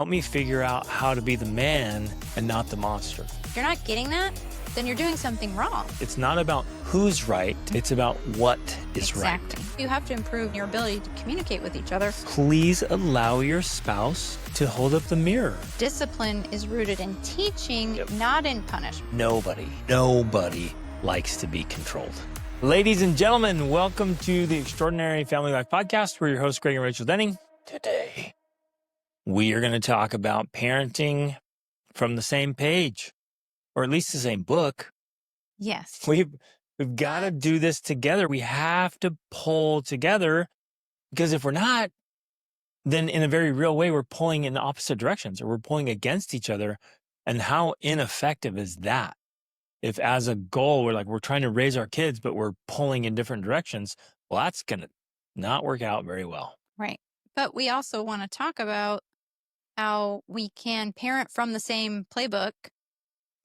Help me figure out how to be the man and not the monster. If you're not getting that, then you're doing something wrong. It's not about who's right. It's about what is Exactly. right. You have to improve your ability to communicate with each other. Please allow your spouse to hold up the mirror. Discipline is rooted in teaching, not in punishment. Nobody likes to be controlled. Ladies and gentlemen, welcome to the Extraordinary Family Life Podcast. We're your hosts, Greg and Rachel Denning. Today, we are going to talk about parenting from the same page, or at least the same book. Yes. We've got to do this together. We have to pull together, because if we're not, then in a very real way, we're pulling in opposite directions, or we're pulling against each other. And how ineffective is that? If as a goal, we're trying to raise our kids, but we're pulling in different directions, well, that's going to not work out very well. Right. But we also want to talk about how we can parent from the same playbook,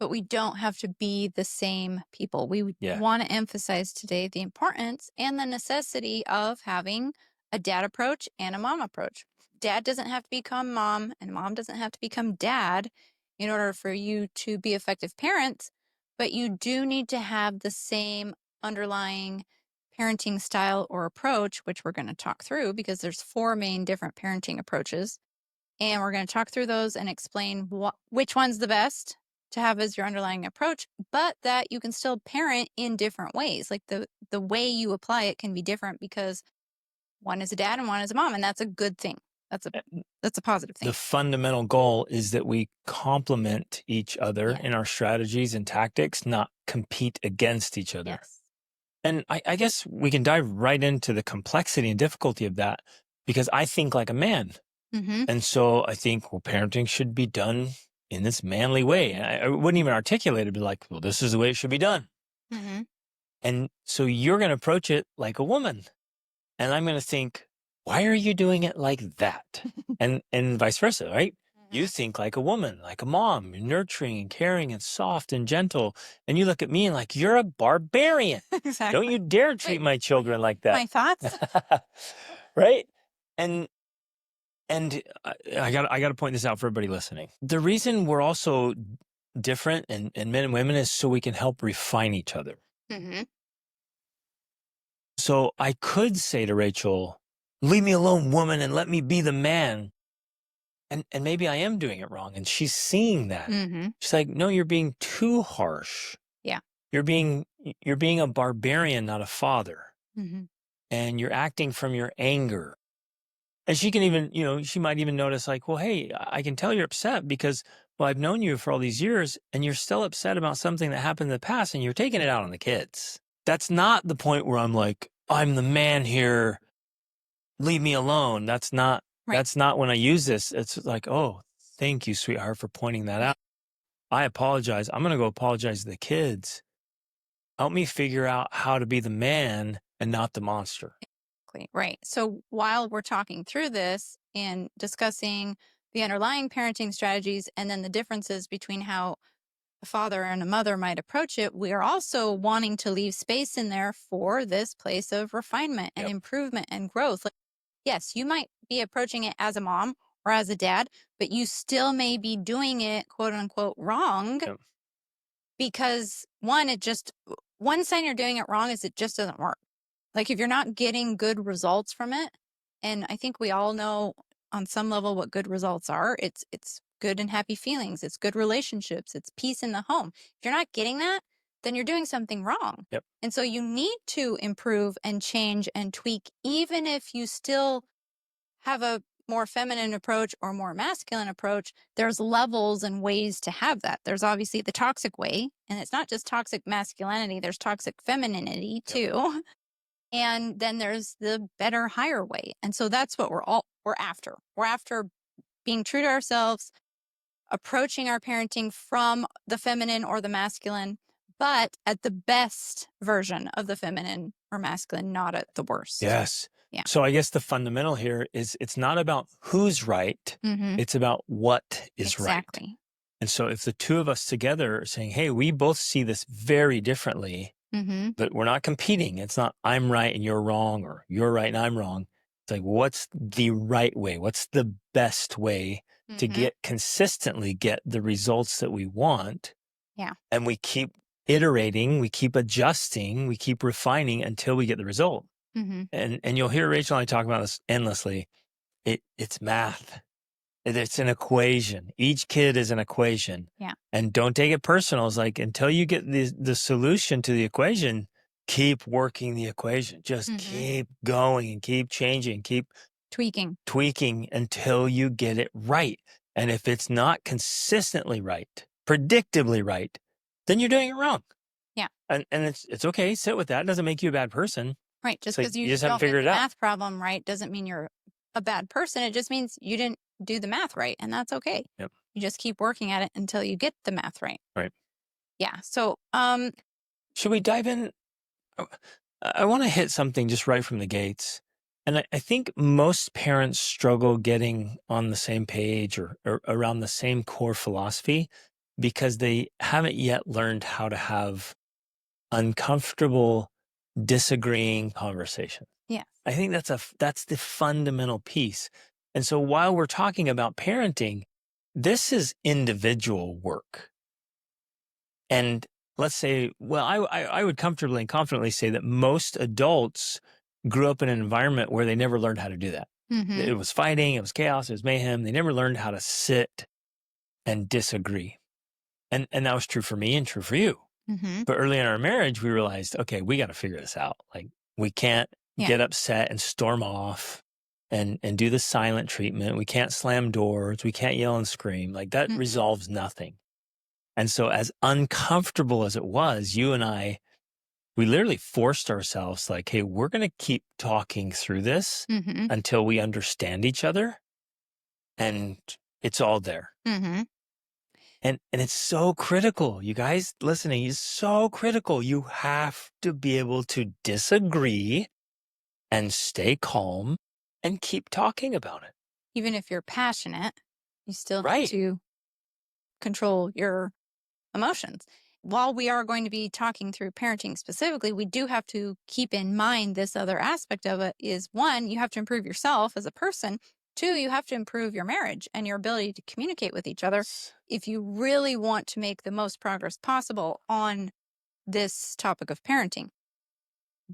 but we don't have to be the same people. We want to emphasize today the importance and the necessity of having a dad approach and a mom approach. Dad doesn't have to become mom, and mom doesn't have to become dad in order for you to be effective parents, but you do need to have the same underlying parenting style or approach, which we're going to talk through because there's 4 main different parenting approaches. And we're going to talk through those and explain which one's the best to have as your underlying approach, but that you can still parent in different ways. Like the way you apply it can be different because one is a dad and one is a mom, and that's a good thing. That's a positive thing. The fundamental goal is that we complement each other in our strategies and tactics, not compete against each other. Yes. And I guess we can dive right into the complexity and difficulty of that, because I think like a man. Mm-hmm. And so I think, parenting should be done in this manly way. And I wouldn't even articulate it, but like, well, this is the way it should be done. Mm-hmm. And so you're going to approach it like a woman. And I'm going to think, why are you doing it like that? and vice versa, right? Mm-hmm. You think like a woman, like a mom, nurturing and caring and soft and gentle. And you look at me and like, you're a barbarian. Exactly. Don't you dare treat my children like that. My thoughts? Right? And I got to point this out for everybody listening. The reason we're also different and men and women is so we can help refine each other. Mm-hmm. So I could say to Rachel, leave me alone, woman, and let me be the man. And maybe I am doing it wrong. And she's seeing that. Mm-hmm. She's like, no, you're being too harsh. Yeah. You're being a barbarian, not a father. Mm-hmm. And you're acting from your anger. And she can even, she might even notice like, well, hey, I can tell you're upset because, well, I've known you for all these years and you're still upset about something that happened in the past and you're taking it out on the kids. That's not the point where I'm like, I'm the man here. Leave me alone. That's not when I use this. It's like, oh, thank you, sweetheart, for pointing that out. I apologize. I'm going to go apologize to the kids. Help me figure out how to be the man and not the monster. Right. So while we're talking through this and discussing the underlying parenting strategies and then the differences between how a father and a mother might approach it, we are also wanting to leave space in there for this place of refinement and improvement and growth. Like, yes, you might be approaching it as a mom or as a dad, but you still may be doing it, quote unquote, wrong because one sign you're doing it wrong is it just doesn't work. Like if you're not getting good results from it, and I think we all know on some level what good results are, it's good and happy feelings, it's good relationships, it's peace in the home. If you're not getting that, then you're doing something wrong. Yep. And so you need to improve and change and tweak, even if you still have a more feminine approach or more masculine approach. There's levels and ways to have that. There's obviously the toxic way, and it's not just toxic masculinity, there's toxic femininity too. And then there's the better, higher way. And so that's what we're after. We're after being true to ourselves, approaching our parenting from the feminine or the masculine, but at the best version of the feminine or masculine, not at the worst. Yes. Yeah. So I guess the fundamental here is it's not about who's right. Mm-hmm. It's about what is right. Exactly. And so if the two of us together are saying, hey, we both see this very differently, Mm-hmm. but we're not competing. It's not I'm right and you're wrong, or you're right and I'm wrong. It's like, what's the right way? What's the best way to consistently get the results that we want. Yeah. And we keep iterating, we keep adjusting, we keep refining until we get the result. And you'll hear Rachel and I talk about this endlessly. It's math. It's an equation. Each kid is an equation. Yeah. And don't take it personal. It's like, until you get the solution to the equation, keep working the equation. Just keep going and keep changing, keep tweaking until you get it right. And if it's not consistently right, predictably right, then you're doing it wrong. Yeah. And it's okay. Sit with that. It doesn't make you a bad person. Right. Just So because you you just don't haven't get figured the it out. math problem right doesn't mean you're a bad person. It just means you didn't do the math right, and that's okay. Yep. You just keep working at it until you get the math right. Right. Yeah. So, should we dive in? I want to hit something just right from the gates. And I think most parents struggle getting on the same page or around the same core philosophy because they haven't yet learned how to have uncomfortable, disagreeing conversation. Yeah. I think that's the fundamental piece. And so while we're talking about parenting, this is individual work. And let's say, well, I would comfortably and confidently say that most adults grew up in an environment where they never learned how to do that. It was fighting, it was chaos, it was mayhem. They never learned how to sit and disagree. And that was true for me and true for you. But early in our marriage, we realized, okay, we got to figure this out. Like, we can't get upset and storm off and do the silent treatment. We can't slam doors. We can't yell and scream. Like, that resolves nothing. And so as uncomfortable as it was, you and I, we literally forced ourselves like, hey, we're going to keep talking through this until we understand each other. And it's all there. And it's so critical. You guys listening, it's so critical. You have to be able to disagree and stay calm and keep talking about it. Even if you're passionate, you still need to control your emotions. While we are going to be talking through parenting specifically, we do have to keep in mind this other aspect of it is, one, you have to improve yourself as a person. Two, you have to improve your marriage and your ability to communicate with each other if you really want to make the most progress possible on this topic of parenting.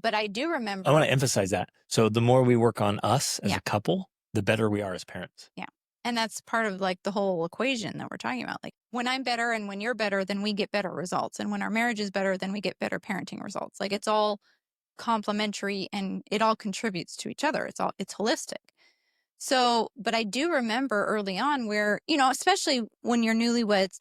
But I do remember... I want to emphasize that. So the more we work on us as a couple, the better we are as parents. Yeah. And that's part of like the whole equation that we're talking about. Like, when I'm better and when you're better, then we get better results. And when our marriage is better, then we get better parenting results. Like, it's all complementary and it all contributes to each other. It's holistic. So, but I do remember early on where, especially when you're newlyweds,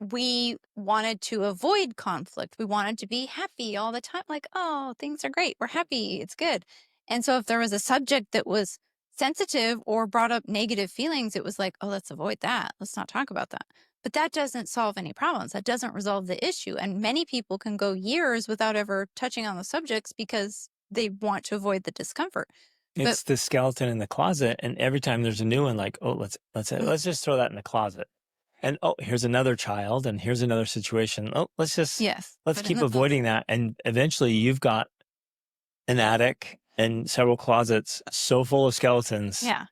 we wanted to avoid conflict. We wanted to be happy all the time. Like, oh, things are great. We're happy. It's good. And so if there was a subject that was sensitive or brought up negative feelings, it was like, oh, let's avoid that. Let's not talk about that. But that doesn't solve any problems. That doesn't resolve the issue. And many people can go years without ever touching on the subjects because they want to avoid the discomfort. It's the skeleton in the closet. And every time there's a new one, like, oh, let's just throw that in the closet. And oh, here's another child and here's another situation. Oh, let's keep avoiding that. And eventually you've got an attic and several closets so full of skeletons. Yeah.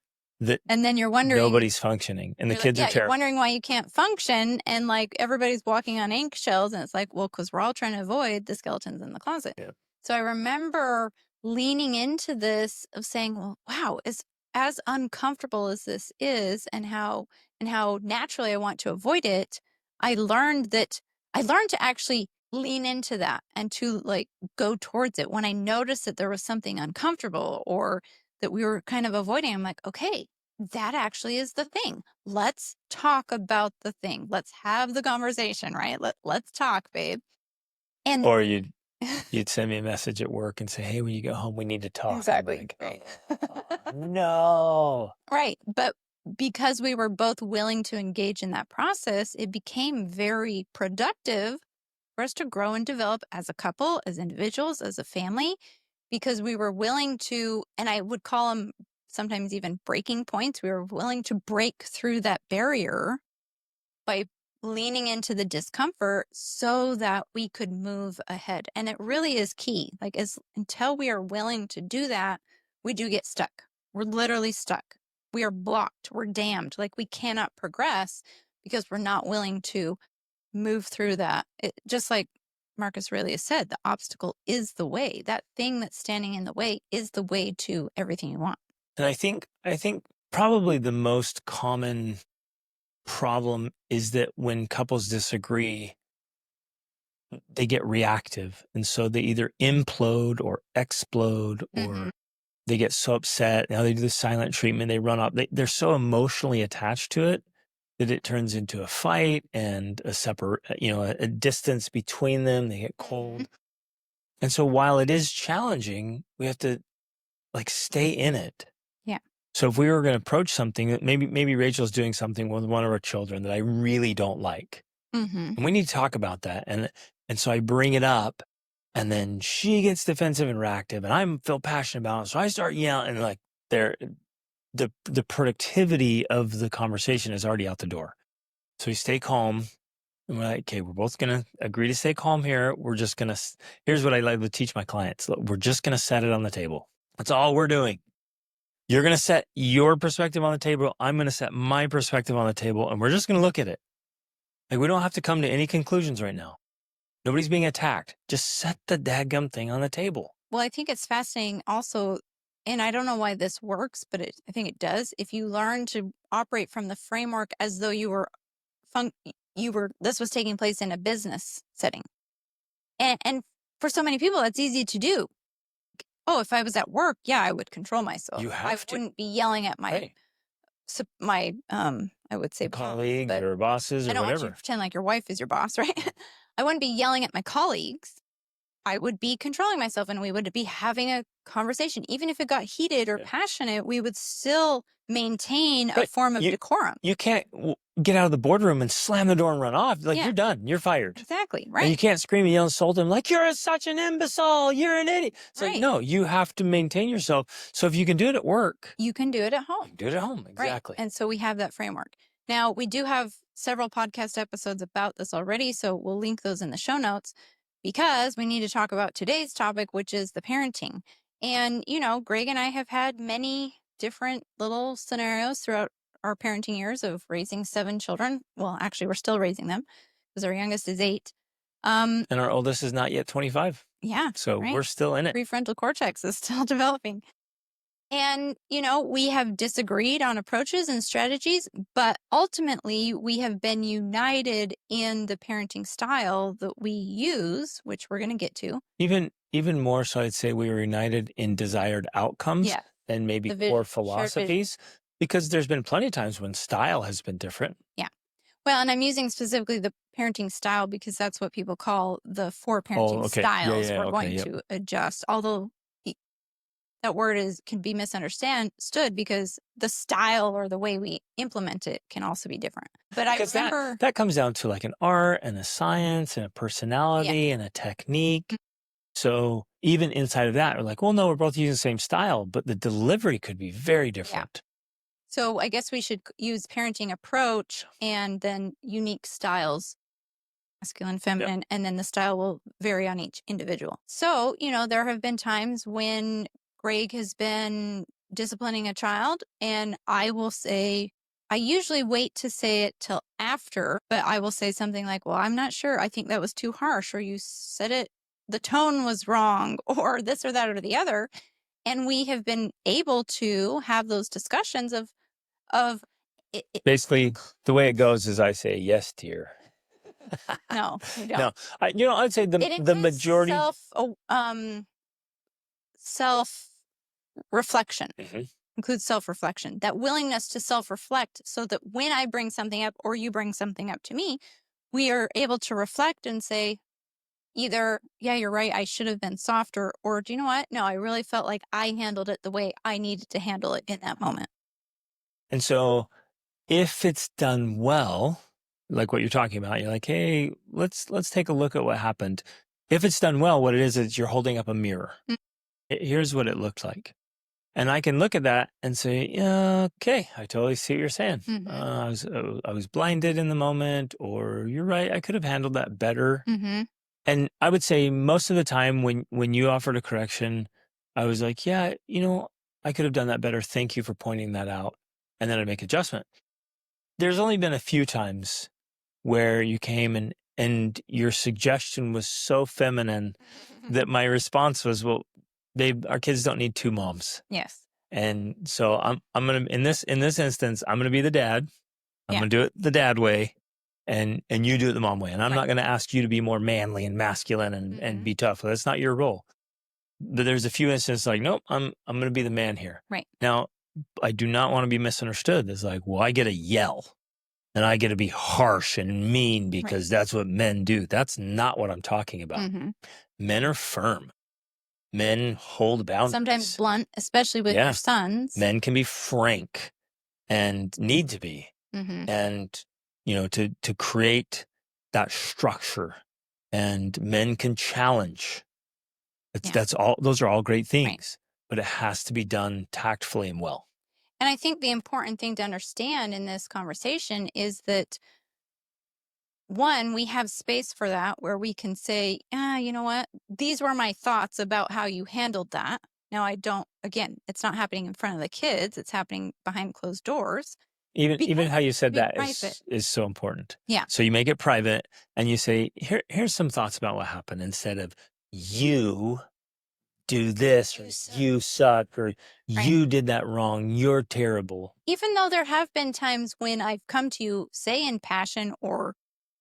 And then you're wondering, nobody's functioning and the kids are terrible. You're wondering why you can't function. And like, everybody's walking on eggshells. And it's like, well, because we're all trying to avoid the skeletons in the closet. Yeah. So I remember leaning into this of saying, well, wow, as uncomfortable as this is and how naturally I want to avoid it, I learned to actually lean into that and to like go towards it. When I noticed that there was something uncomfortable or that we were kind of avoiding, I'm like, okay, that actually is the thing. Let's talk about the thing. Let's have the conversation, right? Let's talk, babe. And or you'd send me a message at work and say, hey, when you go home, we need to talk. Exactly. Like, right. Oh, no. Right. But because we were both willing to engage in that process, it became very productive for us to grow and develop as a couple, as individuals, as a family, because we were willing to, and I would call them sometimes even breaking points. We were willing to break through that barrier by leaning into the discomfort so that we could move ahead. And it really is key. Like, until we are willing to do that, we do get stuck. We're literally stuck. we are blocked, we're damned, like we cannot progress because we're not willing to move through that. Just like Marcus Aurelius said, the obstacle is the way. That thing that's standing in the way is the way to everything you want. And I think probably the most common problem is that when couples disagree, they get reactive. And so they either implode or explode, or they get so upset. Now they do the silent treatment. They run off. They're so emotionally attached to it that it turns into a fight and a distance between them. They get cold. And so while it is challenging, we have to stay in it. Yeah. So if we were going to approach something that maybe Rachel's doing something with one of our children that I really don't like, and we need to talk about that. And so I bring it up, and then she gets defensive and reactive, and I feel passionate about it. So I start yelling, and the productivity of the conversation is already out the door. So we stay calm, and we're like, okay, we're both going to agree to stay calm here. We're just going to, here's what I like to teach my clients. Look, we're just going to set it on the table. That's all we're doing. You're going to set your perspective on the table. I'm going to set my perspective on the table, and we're just going to look at it. Like, we don't have to come to any conclusions right now. Nobody's being attacked. Just set the dadgum thing on the table. Well, I think it's fascinating also, and I don't know why this works, but I think it does. If you learn to operate from the framework as though this was taking place in a business setting. And for so many people, that's easy to do. Oh, if I was at work, yeah, I would control myself. I wouldn't be yelling at my I would say colleagues or bosses or whatever. I don't want you to pretend like your wife is your boss, right? I wouldn't be yelling at my colleagues. I would be controlling myself, and we would be having a conversation. Even if it got heated or passionate, we would still maintain a form of decorum. You can't get out of the boardroom and slam the door and run off. You're done. You're fired. Exactly, right? And you can't scream and yell and insult them like, you're such an imbecile. You're an idiot. It's like, no, you have to maintain yourself. So if you can do it at work, you can do it at home. You can do it at home, exactly. Right. And so we have that framework. Now, we do have several podcast episodes about this already, so we'll link those in the show notes, because we need to talk about today's topic, which is the parenting. And, Greg and I have had many different little scenarios throughout our parenting years of raising 7 children. Well, actually, we're still raising them because our youngest is 8. And our oldest is not yet 25. Yeah. So we're still in it. Prefrontal cortex is still developing. And, we have disagreed on approaches and strategies, but ultimately we have been united in the parenting style that we use, which we're going to get to. Even more so, I'd say we were united in desired outcomes and maybe core philosophies, because there's been plenty of times when style has been different. Yeah. Well, and I'm using specifically the parenting style because that's what people call the 4 parenting styles we're going to adjust. Although that word can be misunderstood because the style or the way we implement it can also be different. But because I remember that comes down to like an art and a science and a personality and a technique. So even inside of that, we're like, well, no, we're both using the same style, but the delivery could be very different. Yeah. So I guess we should use parenting approach and then unique styles, masculine, feminine, and then the style will vary on each individual. So, there have been times when Greg has been disciplining a child, and I will say, I usually wait to say it till after, but I will say something like, well, I'm not sure. I think that was too harsh, or you said it, the tone was wrong, or this or that or the other. And we have been able to have those discussions of basically the way it goes is I say, yes, dear. No, you don't. No, I'd say the majority self-reflection. Includes self-reflection, that willingness to self-reflect, so that when I bring something up or you bring something up to me, we are able to reflect and say either, yeah, you're right, I should have been softer, or do you know what? No, I really felt like I handled it the way I needed to handle it in that moment. And so if it's done well, like what you're talking about, you're like, hey, let's take a look at what happened. If it's done well, what it is you're holding up a mirror. Here's what it looked like. And I can look at that and say, yeah, okay, I totally see what you're saying. I was blinded in the moment, or you're right, I could have handled that better. And I would say most of the time when you offered a correction, I was like, yeah, I could have done that better. Thank you for pointing that out. and then I'd make adjustment. There's only been a few times where you came and your suggestion was so feminine that my response was, well, babe, our kids don't need two moms. Yes. And so I'm gonna in this instance, I'm gonna be the dad. I'm gonna do it the dad way, and you do it the mom way. And I'm not gonna ask you to be more manly and masculine and be tough. That's not your role. But there's a few instances like, nope, I'm gonna be the man here. Right. Now, I do not want to be misunderstood. It's like, well, I get to yell and I get to be harsh and mean because that's what men do. That's not what I'm talking about. Men are firm. Men hold boundaries. Sometimes blunt, especially with your sons. Men can be frank and need to be. And, to create that structure. And men can challenge. That's all. Those are all great things. But it has to be done tactfully and well. And I think the important thing to understand in this conversation is that, one, we have space for that where we can say, you know what? These were my thoughts about how you handled that. Now, again, it's not happening in front of the kids. It's happening behind closed doors. Even how you said that is so important. Yeah. So you make it private and you say, here's some thoughts about what happened, instead of you do this, or you suck, or you did that wrong, you're terrible. Even though there have been times when I've come to you, say in passion, or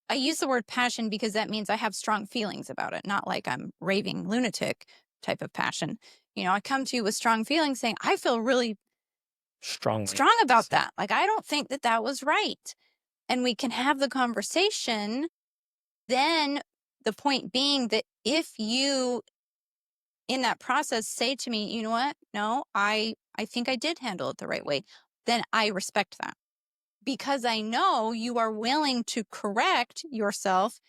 I use the word passion because that means I have strong feelings about it, not like I'm raving lunatic type of passion. I come to you with strong feelings saying, I feel really strong about that. Like, I don't think that was right. And we can have the conversation. Then the point being that if you, in that process, say to me, you know what? No, I think I did handle it the right way. Then I respect that, because I know you are willing to correct yourself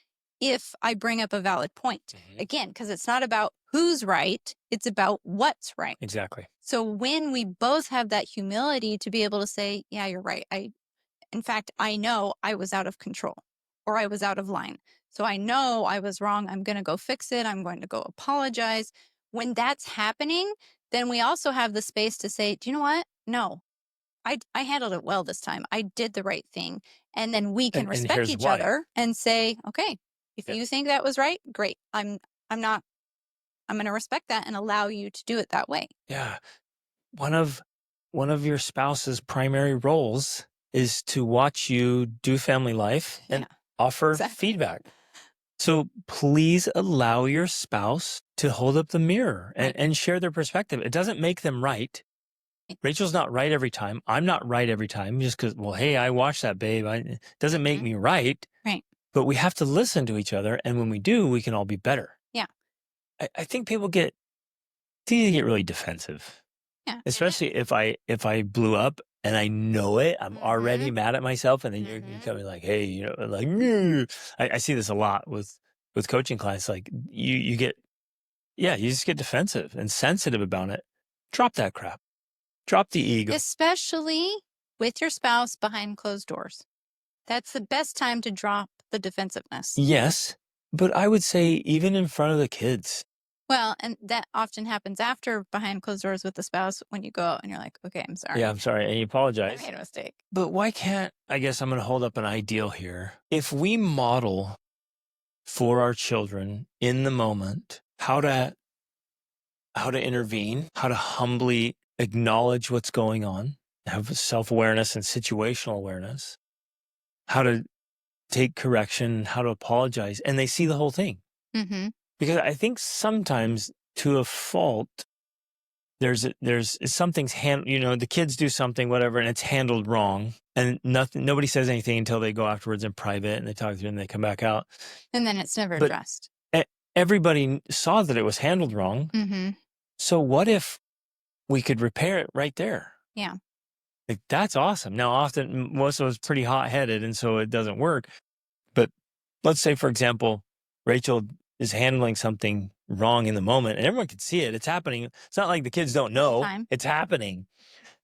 if I bring up a valid point. Again, because it's not about who's right. It's about what's right. Exactly. So when we both have that humility to be able to say, yeah, you're right. In fact, I know I was out of control, or I was out of line. So I know I was wrong. I'm going to go fix it. I'm going to go apologize. When that's happening, then we also have the space to say, do you know what? No, I handled it well this time. I did the right thing. And then we can respect each other and say, okay, if you think that was right, great. I'm going to respect that and allow you to do it that way. Yeah. One of your spouse's primary roles is to watch you do family life and offer feedback. So please allow your spouse to hold up the mirror and share their perspective. It doesn't make them right. Rachel's not right every time. I'm not right every time just because, well, hey, I watched that, babe. It doesn't make me right. Right. But we have to listen to each other. And when we do, we can all be better. Yeah. I think people get really defensive. Yeah. Especially if I blew up and I know it, I'm already mad at myself. And then you're coming like, hey, like, I see this a lot with coaching clients. Like you just get defensive and sensitive about it. Drop that crap. Drop the ego. Especially with your spouse behind closed doors. That's the best time to drop the defensiveness. Yes, but I would say even in front of the kids. Well, and that often happens after behind closed doors with the spouse, when you go out and you're like, okay, I'm sorry. Yeah, I'm sorry. And you apologize. I made a mistake. But why can't, I guess I'm going to hold up an ideal here. If we model for our children in the moment how to intervene, how to humbly acknowledge what's going on, have self-awareness and situational awareness, how to take correction, how to apologize, and they see the whole thing. Because I think sometimes, to a fault, there's something's the kids do something, whatever, and it's handled wrong, and nobody says anything until they go afterwards in private and they talk through it and they come back out, and then it's never addressed. Everybody saw that it was handled wrong. So what if we could repair it right there? Yeah. Like, that's awesome. Now, often, most of us pretty hot-headed, and so it doesn't work. But let's say, for example, Rachel is handling something wrong in the moment, and everyone can see it. It's happening. It's not like the kids don't know. It's happening.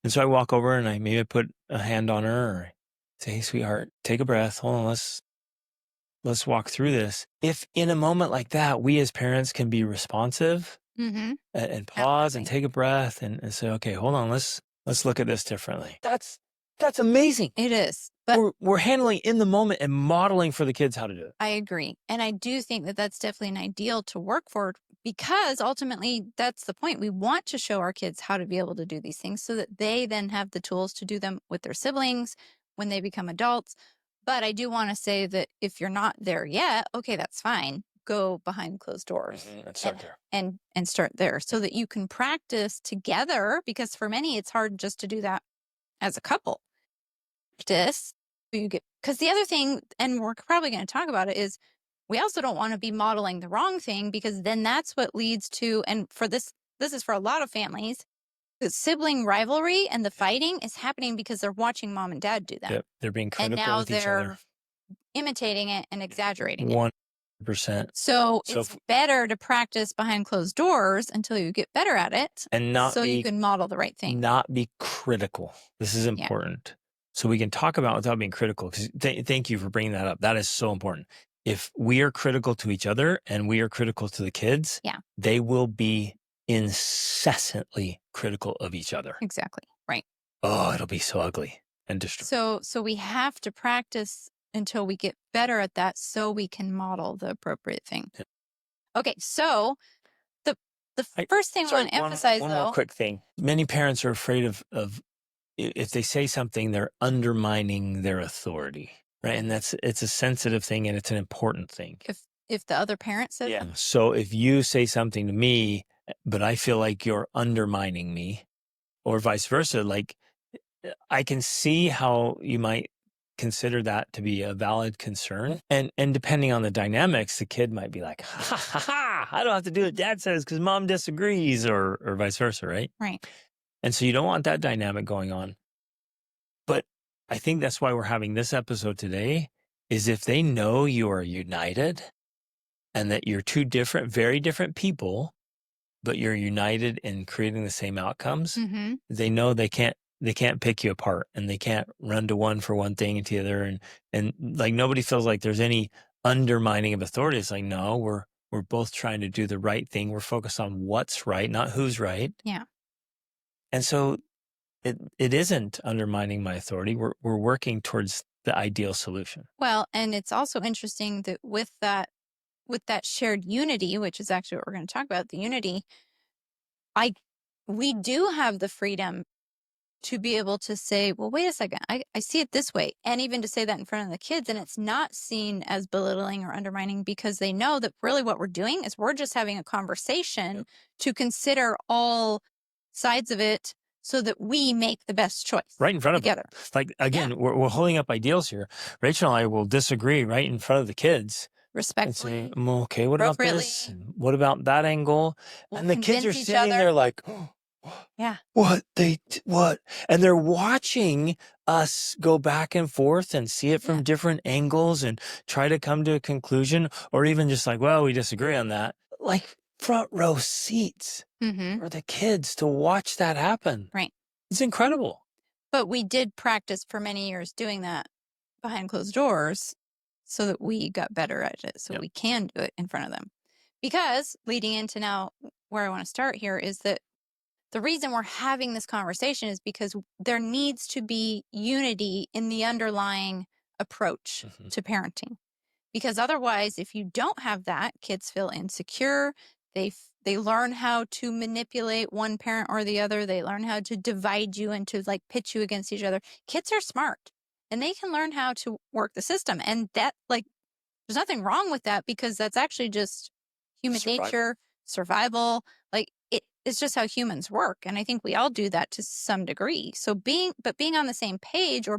And so I walk over and I maybe put a hand on her, or say, hey, sweetheart, take a breath. Hold on, let's walk through this. If in a moment like that, we as parents can be responsive and pause and take a breath and say, okay, hold on, let's look at this differently. That's amazing. It is. But we're handling in the moment and modeling for the kids how to do it. I agree. And I do think that that's definitely an ideal to work for, because ultimately that's the point. We want to show our kids how to be able to do these things so that they then have the tools to do them with their siblings when they become adults. But I do want to say that if you're not there yet, okay, that's fine. Go behind closed doors and start there. And start there so that you can practice together, because for many it's hard just to do that as a couple. Practice, you get, because the other thing, and we're probably going to talk about it, is we also don't want to be modeling the wrong thing, because then that's what leads to, and for this is for a lot of families, the sibling rivalry and the fighting is happening because they're watching mom and dad do that. Yep. They're being critical and now with each they're other. Imitating it and exaggerating it. 100%. So it's better to practice behind closed doors until you get better at it, and not so you can model the right thing. Not be critical. This is important. So we can talk about without being critical. Because thank you for bringing that up. That is so important. If we are critical to each other and we are critical to the kids, they will be incessantly critical of each other. Exactly. Right. Oh, it'll be so ugly and destructive. So we have to practice until we get better at that, so we can model the appropriate thing. Yeah. Okay, so the first thing I want to emphasize, one more quick thing. Many parents are afraid of if they say something, they're undermining their authority, right? And it's a sensitive thing and it's an important thing. If the other parent says it? So if you say something to me, but I feel like you're undermining me, or vice versa, like I can see how you might consider that to be a valid concern. And depending on the dynamics, the kid might be like, ha, ha, ha, I don't have to do what dad says because mom disagrees, or vice versa, right? Right. And so you don't want that dynamic going on. But I think that's why we're having this episode today, is if they know you are united and that you're two different, very different people, but you're united in creating the same outcomes, they know they can't pick you apart, and they can't run to one for one thing and to the other. And like nobody feels like there's any undermining of authority. It's like, no, we're both trying to do the right thing. We're focused on what's right, not who's right. Yeah. And so it isn't undermining my authority. We're working towards the ideal solution. Well, and it's also interesting that with that shared unity, which is actually what we're going to talk about, the unity, we do have the freedom to be able to say, well, wait a second, I see it this way. And even to say that in front of the kids, and it's not seen as belittling or undermining, because they know that really what we're doing is we're just having a conversation to consider all sides of it so that we make the best choice. Right in front of together. them. Like, again, we're holding up ideals here. Rachel and I will disagree right in front of the kids. Respectfully. And say, okay, what about this? What about that angle? And the kids are sitting there like, oh, what? And they're watching us go back and forth and see it from different angles and try to come to a conclusion, or even just like, well, we disagree on that. Like front row seats for the kids to watch that happen. Right. It's incredible. But we did practice for many years doing that behind closed doors so that we got better at it, so we can do it in front of them. Because leading into now where I want to start here is that the reason we're having this conversation is because there needs to be unity in the underlying approach to parenting. Because otherwise, if you don't have that, kids feel insecure. They learn how to manipulate one parent or the other. They learn how to divide you and to like pit you against each other. Kids are smart, and they can learn how to work the system. And that, like, there's nothing wrong with that, because that's actually just human nature, survival. Like, it's just how humans work. And I think we all do that to some degree. So being on the same page, or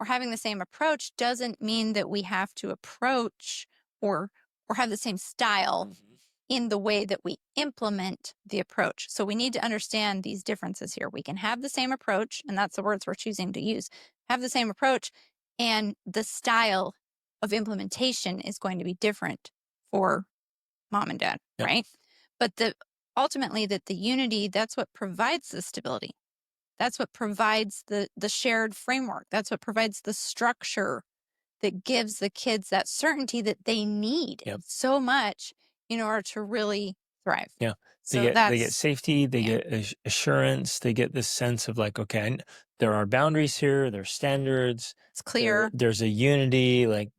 having the same approach, doesn't mean that we have to approach or have the same style in the way that we implement the approach. So we need to understand these differences here. We can have the same approach, and that's the words we're choosing to use. Have the same approach, and the style of implementation is going to be different for mom and dad, right? But ultimately that the unity, that's what provides the stability. That's what provides the shared framework. That's what provides the structure that gives the kids that certainty that they need so much in order to really thrive. Yeah. They get safety, they get assurance, they get this sense of like, okay, there are boundaries here, there's standards. It's clear. There's a unity. Like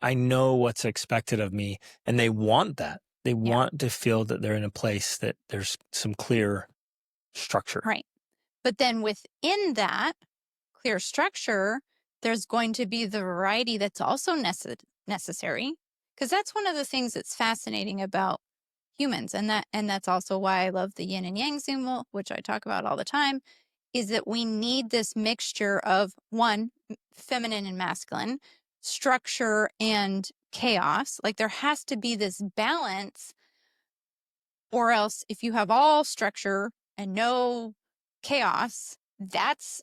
I know what's expected of me, and they want that. They want to feel that they're in a place that there's some clear structure. Right. But then within that clear structure, there's going to be the variety that's also necessary. Because that's one of the things that's fascinating about humans. And that's also why I love the yin and yang symbol, which I talk about all the time, is that we need this mixture of one, feminine and masculine, structure and chaos. Like there has to be this balance, or else if you have all structure and no chaos, that's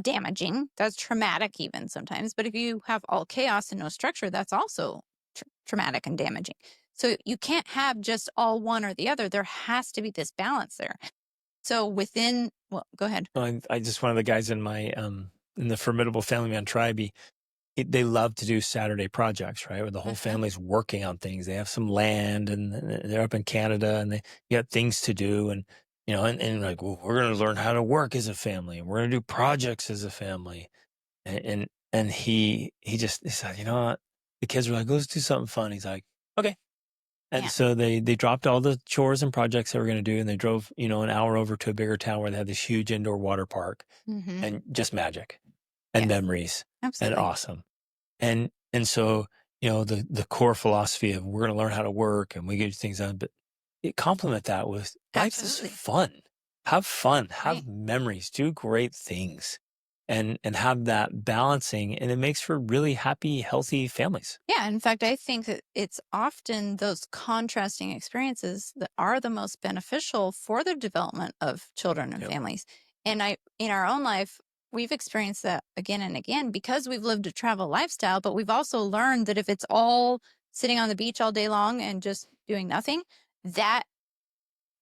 damaging. That's traumatic even sometimes. But if you have all chaos and no structure, that's also traumatic and damaging. So you can't have just all one or the other. There has to be this balance there. So within, well, go ahead. I just, one of the guys in my, in the Formidable Family Man tribe, they love to do Saturday projects, right? Where the whole family's working on things. They have some land and they're up in Canada and they got things to do. And, you know, and like, well, we're going to learn how to work as a family. We're going to do projects as a family. And he said, you know what? The kids were like, let's do something fun. He's like, okay. And so they dropped all the chores and projects they were going to do. And they drove, you know, an hour over to a bigger town where they had this huge indoor water park and just magic and memories. Absolutely. And awesome. And so, you know, the core philosophy of we're going to learn how to work and we get things done, but complement that with life is fun. Have fun, have memories, do great things and have that balancing. And it makes for really happy, healthy families. Yeah. In fact, I think that it's often those contrasting experiences that are the most beneficial for the development of children and families. And in our own life, we've experienced that again and again because we've lived a travel lifestyle, but we've also learned that if it's all sitting on the beach all day long and just doing nothing, that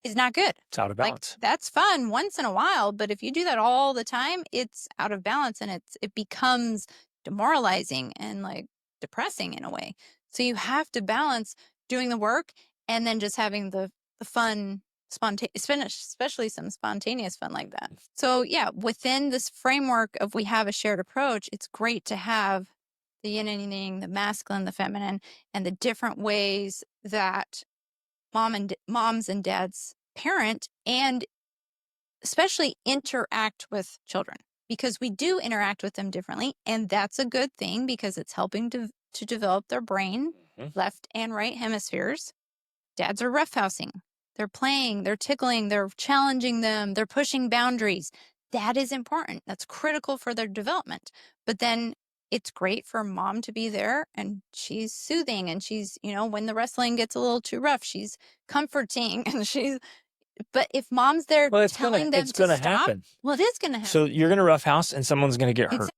is not good. It's out of balance. Like, that's fun once in a while, but if you do that all the time, it's out of balance and it becomes demoralizing and like depressing in a way. So you have to balance doing the work and then just having the fun, especially some spontaneous fun like that. So yeah, within this framework of we have a shared approach, it's great to have the yin and yang, the masculine, the feminine, and the different ways that moms and dads parent and especially interact with children, because we do interact with them differently. And that's a good thing because it's helping to develop their brain, left and right hemispheres. Dads are roughhousing. They're playing, they're tickling, they're challenging them, they're pushing boundaries. That is important. That's critical for their development. But then it's great for mom to be there and she's soothing and she's, you know, when the wrestling gets a little too rough, she's comforting and but if mom's there telling them to stop, happen. Well, it is going to happen. So you're going to roughhouse and someone's going to get hurt.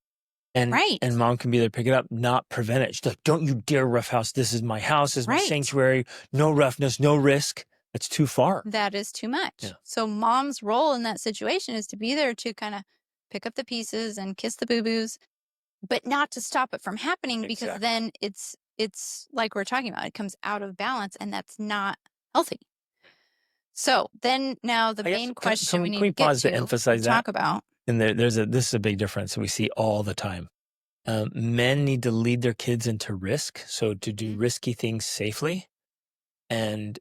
And mom can be there, pick it up, not prevent it. She's like, don't you dare roughhouse. This is my house. This is my sanctuary. No roughness, no risk. That's too far. That is too much. Yeah. So mom's role in that situation is to be there to kind of pick up the pieces and kiss the boo-boos, but not to stop it from happening because then it's like we're talking about, it comes out of balance and that's not healthy. So then now the main question we need to get to emphasize talk about. And this is a big difference that we see all the time. Men need to lead their kids into risk. So to do risky things safely. And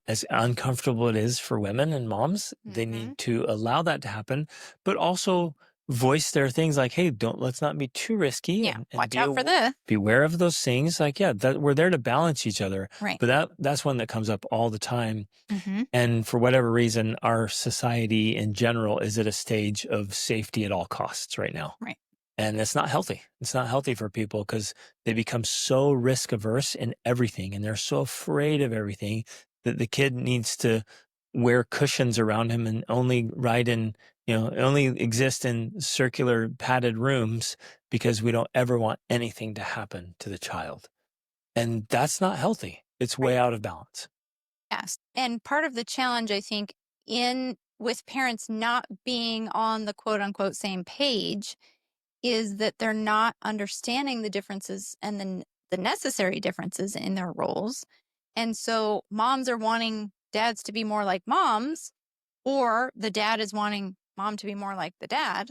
as uncomfortable it is for women and moms, they need to allow that to happen, but also voice their things like, hey, let's not be too risky. Yeah, and watch out for this. Beware of those things. Like, we're there to balance each other. Right. But that's one that comes up all the time. And for whatever reason, our society in general is at a stage of safety at all costs right now. Right. And it's not healthy. It's not healthy for people because they become so risk averse in everything. And they're so afraid of everything that the kid needs to wear cushions around him and only only exist in circular padded rooms because we don't ever want anything to happen to the child. And that's not healthy. It's way out of balance. Yes. And part of the challenge, I think, with parents not being on the quote unquote same page is that they're not understanding the differences and the necessary differences in their roles. And so moms are wanting dads to be more like moms, or the dad is wanting mom to be more like the dad.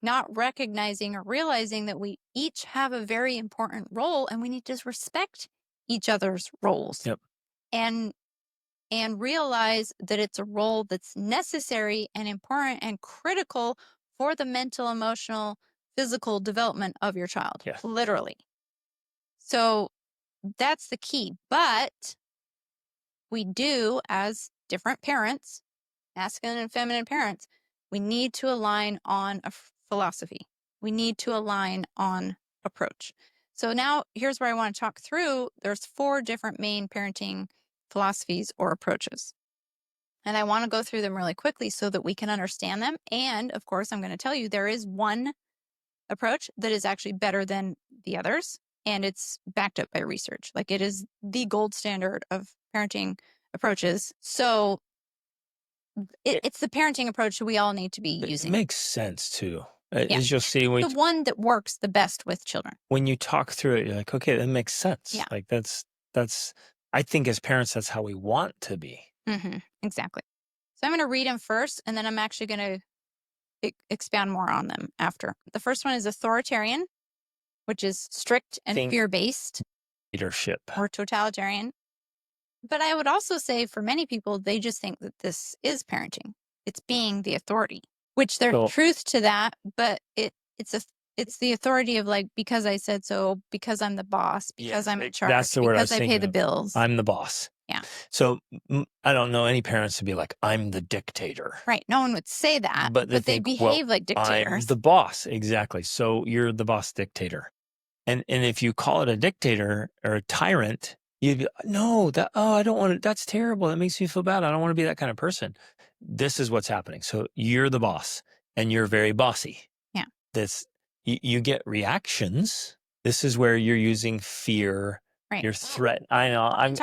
not recognizing or realizing that we each have a very important role and we need to respect each other's roles. Yep. And realize that it's a role that's necessary and important and critical for the mental, emotional, physical development of your child. Yes. Literally. So that's the key. But we do, as different parents, masculine and feminine parents, we need to align on a philosophy. We need to align on approach. So now here's where I want to talk through. There's 4 different main parenting philosophies or approaches. And I want to go through them really quickly so that we can understand them. And of course, I'm going to tell you there is one approach that is actually better than the others. And it's backed up by research. Like, it is the gold standard of parenting approaches. So it's the parenting approach that we all need to be using. It makes sense too. Yeah. As you'll see, the one that works the best with children. When you talk through it, you're like, okay, that makes sense. Yeah. Like that's, I think as parents, that's how we want to be. Mm-hmm. Exactly. So I'm going to read them first, and then I'm actually going to expound more on them after. The first one is authoritarian, which is strict and fear-based. Leadership. Or totalitarian. But I would also say for many people, they just think that this is parenting. It's being the authority, which there's truth to that, but it's the authority of, like, because I said so, because I'm the boss, because I'm in charge, that's the word because I was I pay the bills. I'm the boss. Yeah. So I don't know any parents to be like, I'm the dictator. Right. No one would say that, but they behave like dictators. I'm the boss. Exactly. So you're the boss dictator. And if you call it a dictator or a tyrant, you'd be, no, I don't want to, that's terrible. That makes me feel bad. I don't want to be that kind of person. This is what's happening. So you're the boss and you're very bossy. Yeah. You get reactions. This is where you're using fear. Right. Your threat. I know. I'm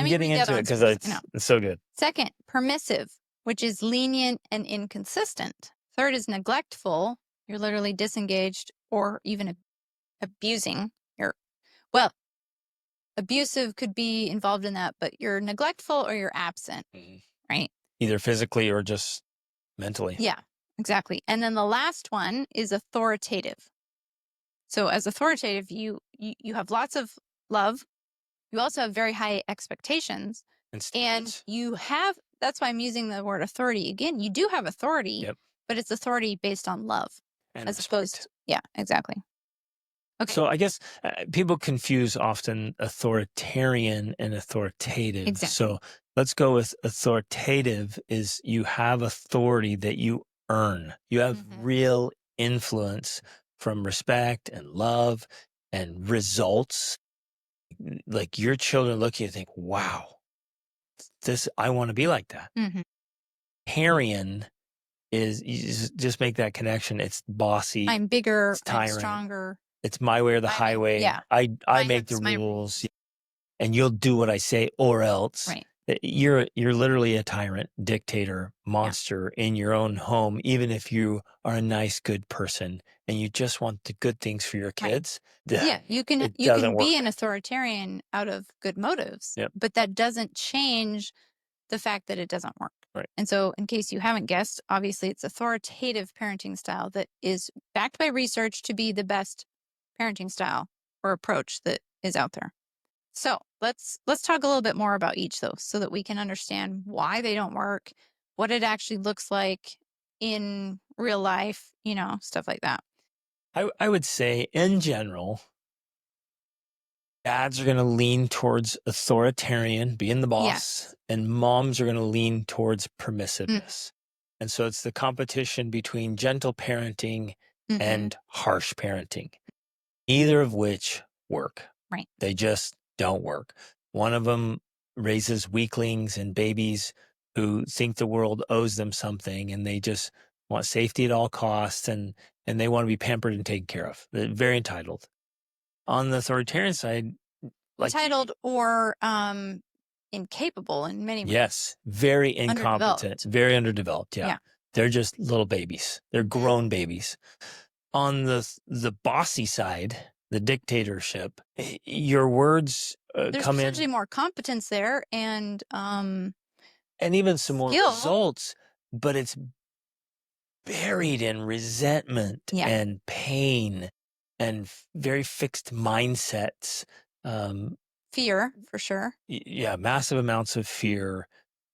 getting into it because it's so good. Second, permissive, which is lenient and inconsistent. Third is neglectful. You're literally disengaged or even abusing. Abusive could be involved in that, but you're neglectful or you're absent, right? Either physically or just mentally. Yeah, exactly. And then the last one is authoritative. So as authoritative, you have lots of love. You also have very high expectations. And you have, that's why I'm using the word authority again. You do have authority, but it's authority based on love and as opposed to, yeah, exactly. Okay. So I guess people confuse often authoritarian and authoritative. Exactly. So let's go with authoritative is you have authority that you earn. You have real influence from respect and love and results. Like your children look at you and think, wow, I want to be like that. Authoritarian is, you just make that connection. It's bossy. I'm bigger, I'm stronger. It's my way or the highway. Yeah. I make the rules and you'll do what I say or else. Right. You're literally a tyrant, dictator, monster in your own home, even if you are a nice, good person and you just want the good things for your kids. Right. Yeah, you can be an authoritarian out of good motives, but that doesn't change the fact that it doesn't work. Right. And so in case you haven't guessed, obviously it's authoritative parenting style that is backed by research to be the best parenting style or approach that is out there. So let's talk a little bit more about each, though, so that we can understand why they don't work, what it actually looks like in real life, stuff like that. I would say in general, dads are going to lean towards authoritarian, being the boss, and moms are going to lean towards permissiveness. And so it's the competition between gentle parenting and harsh parenting, either of which work. Right. They just don't work. One of them raises weaklings and babies who think the world owes them something and they just want safety at all costs and they want to be pampered and taken care of. They're very entitled. On the authoritarian side, entitled or incapable in many ways. Yes, very incompetent, very underdeveloped. Yeah. They're just little babies. They're grown babies. On the bossy side, the dictatorship, your words There's come in. There's more competence there and even some more results, but it's buried in resentment and pain and very fixed mindsets. Fear, for sure. Yeah, massive amounts of fear.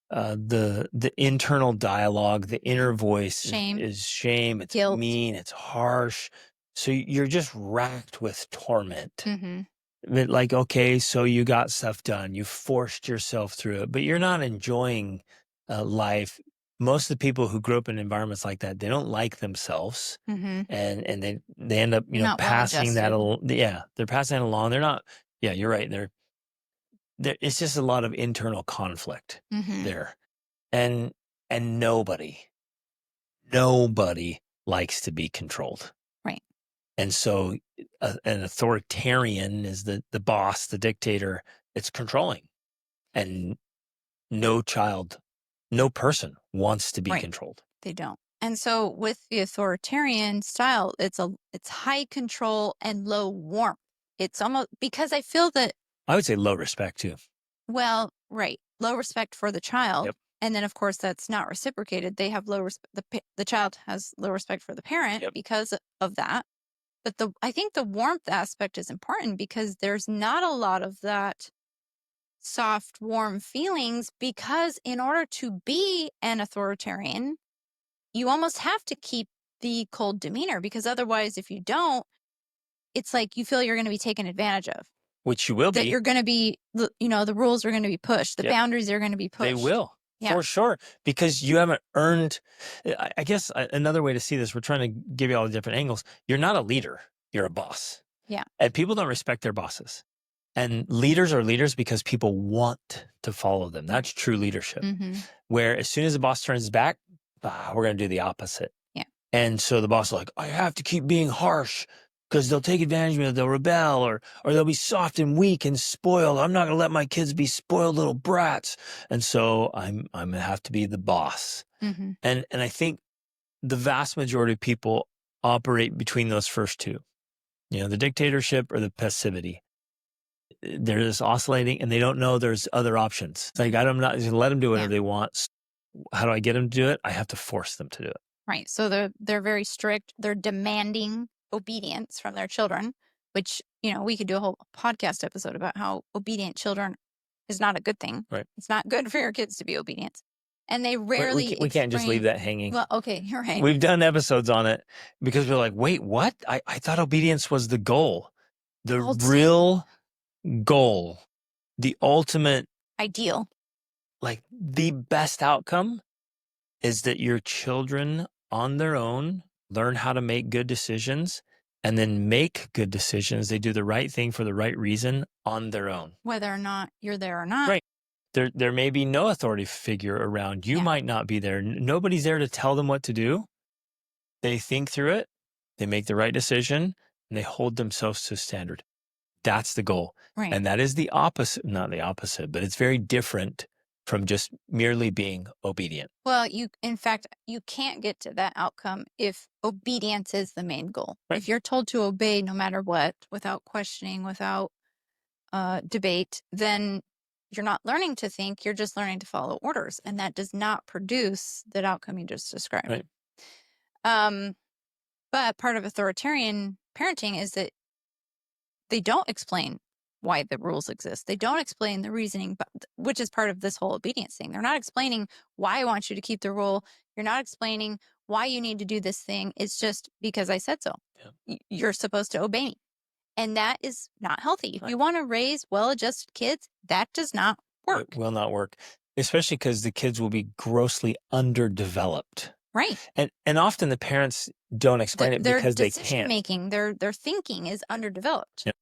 The internal dialogue, the inner voice is shame. It's guilt, mean. It's harsh. So you're just racked with torment. Mm-hmm. Like, okay, so you got stuff done. You forced yourself through it, but you're not enjoying life. Most of the people who grew up in environments like that, they don't like themselves, Mm-hmm. and they end up, Not passing that. well-adjusted. Yeah, they're passing that along. They're not. Yeah, you're right. It's just a lot of internal conflict Mm-hmm. there, and nobody likes to be controlled. Right. And so an authoritarian is the boss, the dictator. It's controlling, and no person wants to be controlled. They don't. And so with the authoritarian style, it's high control and low warmth. It's almost, because I feel that, I would say low respect too. Well, right. Low respect for the child. Yep. And then, of course, that's not reciprocated. They have low respect. The child has low respect for the parent because of that. But I think the warmth aspect is important, because there's not a lot of that soft, warm feelings, because in order to be an authoritarian, you almost have to keep the cold demeanor, because otherwise, if you don't, it's like you feel you're going to be taken advantage of. Which you will be. That you're going to be, the rules are going to be pushed. The boundaries are going to be pushed. They will. Yeah. For sure, because you haven't earned. I guess another way to see this, we're trying to give you all the different angles. You're not a leader. You're a boss. Yeah. And people don't respect their bosses. And leaders are leaders because people want to follow them. That's true leadership. Mm-hmm. Where as soon as the boss turns his back, we're going to do the opposite. Yeah. And so the boss is like, I have to keep being harsh because they'll take advantage of me, or they'll rebel, or they'll be soft and weak and spoiled. I'm not going to let my kids be spoiled little brats. And so I'm going to have to be the boss. Mm-hmm. And I think the vast majority of people operate between those first two, the dictatorship or the passivity. They're just oscillating, and they don't know there's other options. It's like, I'm not just let them do whatever they want. How do I get them to do it? I have to force them to do it. Right. So they're very strict. They're demanding obedience from their children, which, we could do a whole podcast episode about how obedient children is not a good thing. Right. It's not good for your kids to be obedient. And they rarely we can't just leave that hanging. Well, okay, you're right. We've done episodes on it because we're like, wait, what? I thought obedience was the goal. The real goal, the ultimate ideal, like the best outcome is that your children on their own learn how to make good decisions, and then make good decisions. They do the right thing for the right reason on their own. Whether or not you're there or not. Right. There may be no authority figure around. You might not be there. Nobody's there to tell them what to do. They think through it. They make the right decision, and they hold themselves to a standard. That's the goal. Right. And that is the opposite, not the opposite, but it's very different from just merely being obedient. Well, in fact, you can't get to that outcome if obedience is the main goal. Right. If you're told to obey no matter what, without questioning, without debate, then you're not learning to think, you're just learning to follow orders. And that does not produce that outcome you just described. Right. But part of authoritarian parenting is that they don't explain why the rules exist. They don't explain the reasoning, which is part of this whole obedience thing. They're not explaining why I want you to keep the rule. You're not explaining why you need to do this thing. It's just because I said so. Yeah. You're supposed to obey me. And that is not healthy. If you want to raise well-adjusted kids, that does not work. It will not work, especially because the kids will be grossly underdeveloped. Right. And often the parents don't explain it because they can't. Their decision-making, their thinking is underdeveloped. Yep.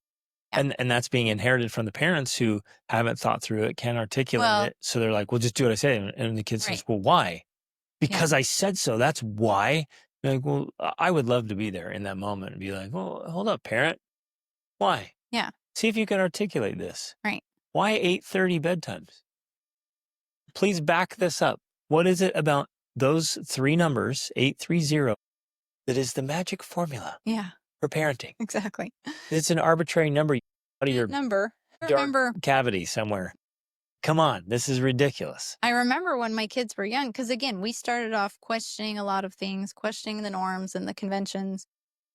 Yeah. And that's being inherited from the parents who haven't thought through it, can't articulate it. So they're like, well, just do what I say. And the kid says, well, why? Because I said so. That's why. You're like, well, I would love to be there in that moment and be like, well, hold up, parent. Why? Yeah. See if you can articulate this. Right. Why 8:30 bedtimes? Please back this up. What is it about those three numbers, 830, that is the magic formula? Yeah. For parenting. Exactly. It's an arbitrary number out of your number. Dark cavity somewhere. Come on, this is ridiculous. I remember when my kids were young, because again, we started off questioning a lot of things, questioning the norms and the conventions.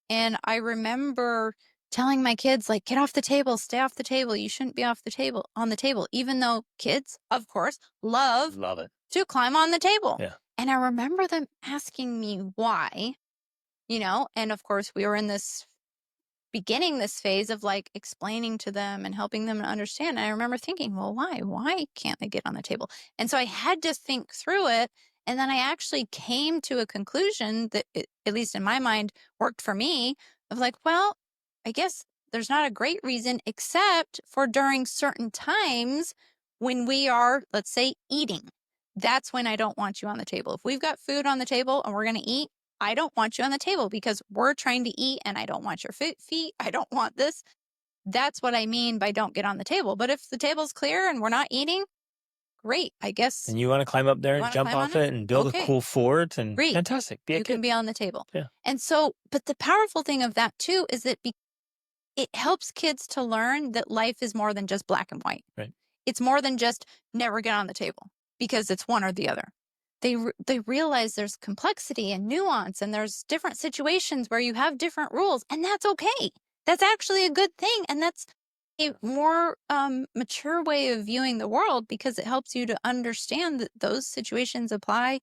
And I remember telling my kids, like, get off the table, stay off the table. You shouldn't be off the table, on the table, even though kids, of course, love it to climb on the table. Yeah. And I remember them asking me why, and of course we were in this beginning this phase of like explaining to them and helping them to understand. And I remember thinking, well, why can't they get on the table? And so I had to think through it. And then I actually came to a conclusion that, at least in my mind, worked for me of like, well, I guess there's not a great reason except for during certain times when we are, let's say, eating. That's when I don't want you on the table. If we've got food on the table and we're going to eat, I don't want you on the table because we're trying to eat and I don't want your feet. I don't want this. That's what I mean by don't get on the table. But if the table's clear and we're not eating, great, I guess. And you want to climb up there and jump off it and build a cool fort and great. Fantastic. You can be on the table. Yeah. And so, but the powerful thing of that too is that it helps kids to learn that life is more than just black and white. Right. It's more than just never get on the table because it's one or the other. They realize there's complexity and nuance and there's different situations where you have different rules, and that's okay. That's actually a good thing. And that's a more mature way of viewing the world because it helps you to understand that those situations apply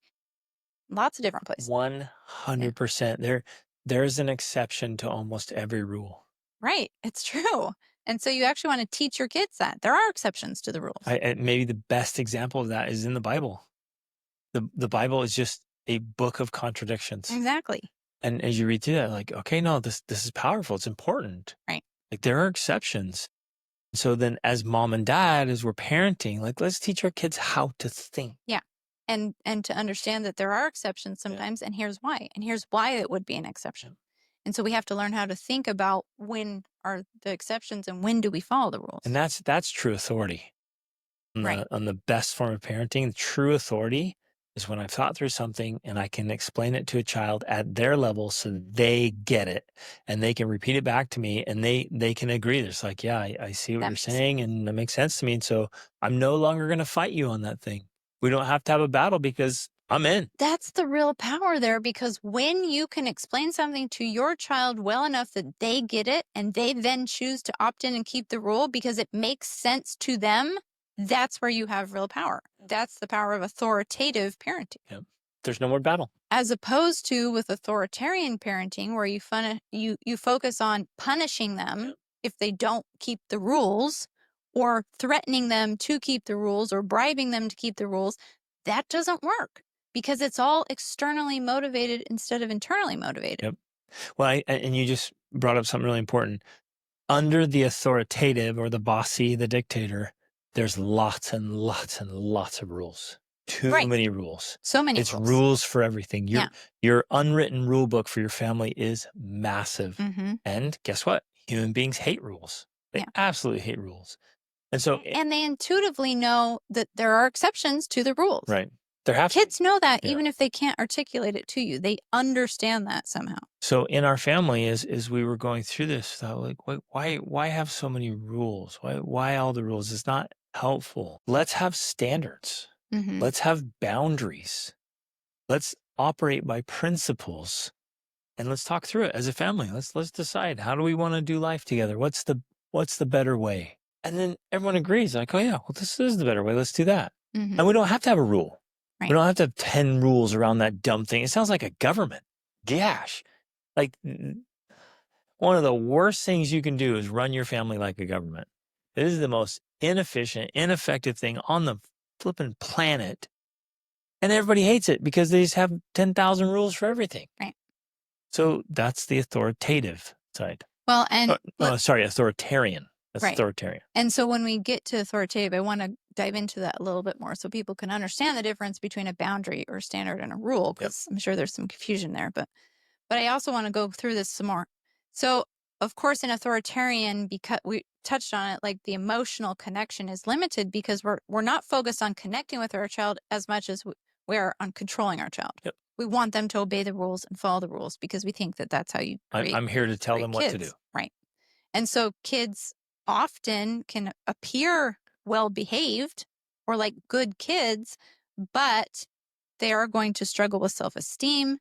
lots of different places. 100%. There's an exception to almost every rule. Right. It's true. And so you actually want to teach your kids that there are exceptions to the rules. Maybe the best example of that is in the Bible. The Bible is just a book of contradictions. Exactly. And as you read through that, like, okay, no, this is powerful. It's important. Right. Like there are exceptions. So then as mom and dad, as we're parenting, like let's teach our kids how to think. Yeah. And to understand that there are exceptions sometimes, and here's why. And here's why it would be an exception. And so we have to learn how to think about when are the exceptions and when do we follow the rules. And that's true authority. On the best form of parenting, true authority is when I've thought through something and I can explain it to a child at their level so they get it and they can repeat it back to me and they can agree. It's like, yeah, I see what you're saying and that makes sense to me. And so I'm no longer going to fight you on that thing. We don't have to have a battle because I'm in. That's the real power there, because when you can explain something to your child well enough that they get it and they then choose to opt in and keep the rule because it makes sense to them, that's where you have real power. That's the power of authoritative parenting. Yep. There's no more battle. As opposed to with authoritarian parenting, where you focus on punishing them if they don't keep the rules, or threatening them to keep the rules, or bribing them to keep the rules. That doesn't work because it's all externally motivated instead of internally motivated. Yep. Well, and you just brought up something really important. Under the authoritative or the bossy, the dictator, there's lots and lots and lots of rules. Too many rules. So many It's rules for everything. Your unwritten rule book for your family is massive. Mm-hmm. And guess what? Human beings hate rules. They absolutely hate rules. And so, and they intuitively know that there are exceptions to the rules. Right. There have Kids know that even if they can't articulate it to you, they understand that somehow. So in our family, as we were going through this, I was like, why have so many rules? Why all the rules? It's not helpful. Let's have standards. Mm-hmm. Let's have boundaries. Let's operate by principles, and let's talk through it as a family. Let's decide, how do we want to do life together? What's the better way? And then everyone agrees, like, oh yeah, well, this is the better way. Let's do that. Mm-hmm. And we don't have to have a rule. Right. We don't have to have 10 rules around that dumb thing. It sounds like a government. Gosh, like one of the worst things you can do is run your family like a government. This is the most inefficient, ineffective thing on the flipping planet. And everybody hates it because they just have 10,000 rules for everything. Right. So that's the authoritative side. Well, and authoritarian. That's authoritarian. And so when we get to authoritative, I want to dive into that a little bit more so people can understand the difference between a boundary or standard and a rule, because I'm sure there's some confusion there. But I also want to go through this some more. So, of course, in authoritarian, because we touched on it, like the emotional connection is limited because we're not focused on connecting with our child as much as we are on controlling our child. Yep. We want them to obey the rules and follow the rules because we think that that's how you create. I'm here to tell them what to do. Right. And so kids often can appear well behaved or like good kids, but they are going to struggle with self-esteem.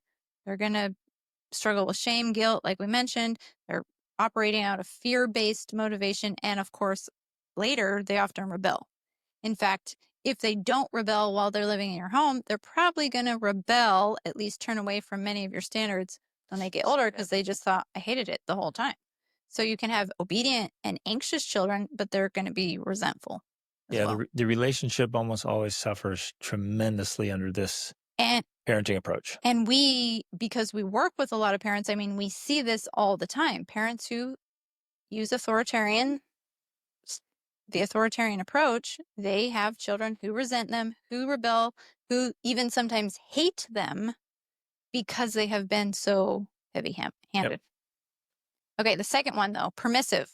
They're going to struggle with shame, guilt, like we mentioned. They're operating out of fear-based motivation. And of course, later, they often rebel. In fact, if they don't rebel while they're living in your home, they're probably going to rebel, at least turn away from many of your standards when they get older because they just thought, I hated it the whole time. So you can have obedient and anxious children, but they're going to be resentful as well. The relationship almost always suffers tremendously under this parenting approach. And because we work with a lot of parents, I mean, we see this all the time. Parents who use the authoritarian approach, they have children who resent them, who rebel, who even sometimes hate them because they have been so heavy-handed. Yep. Okay, the second one, though, permissive.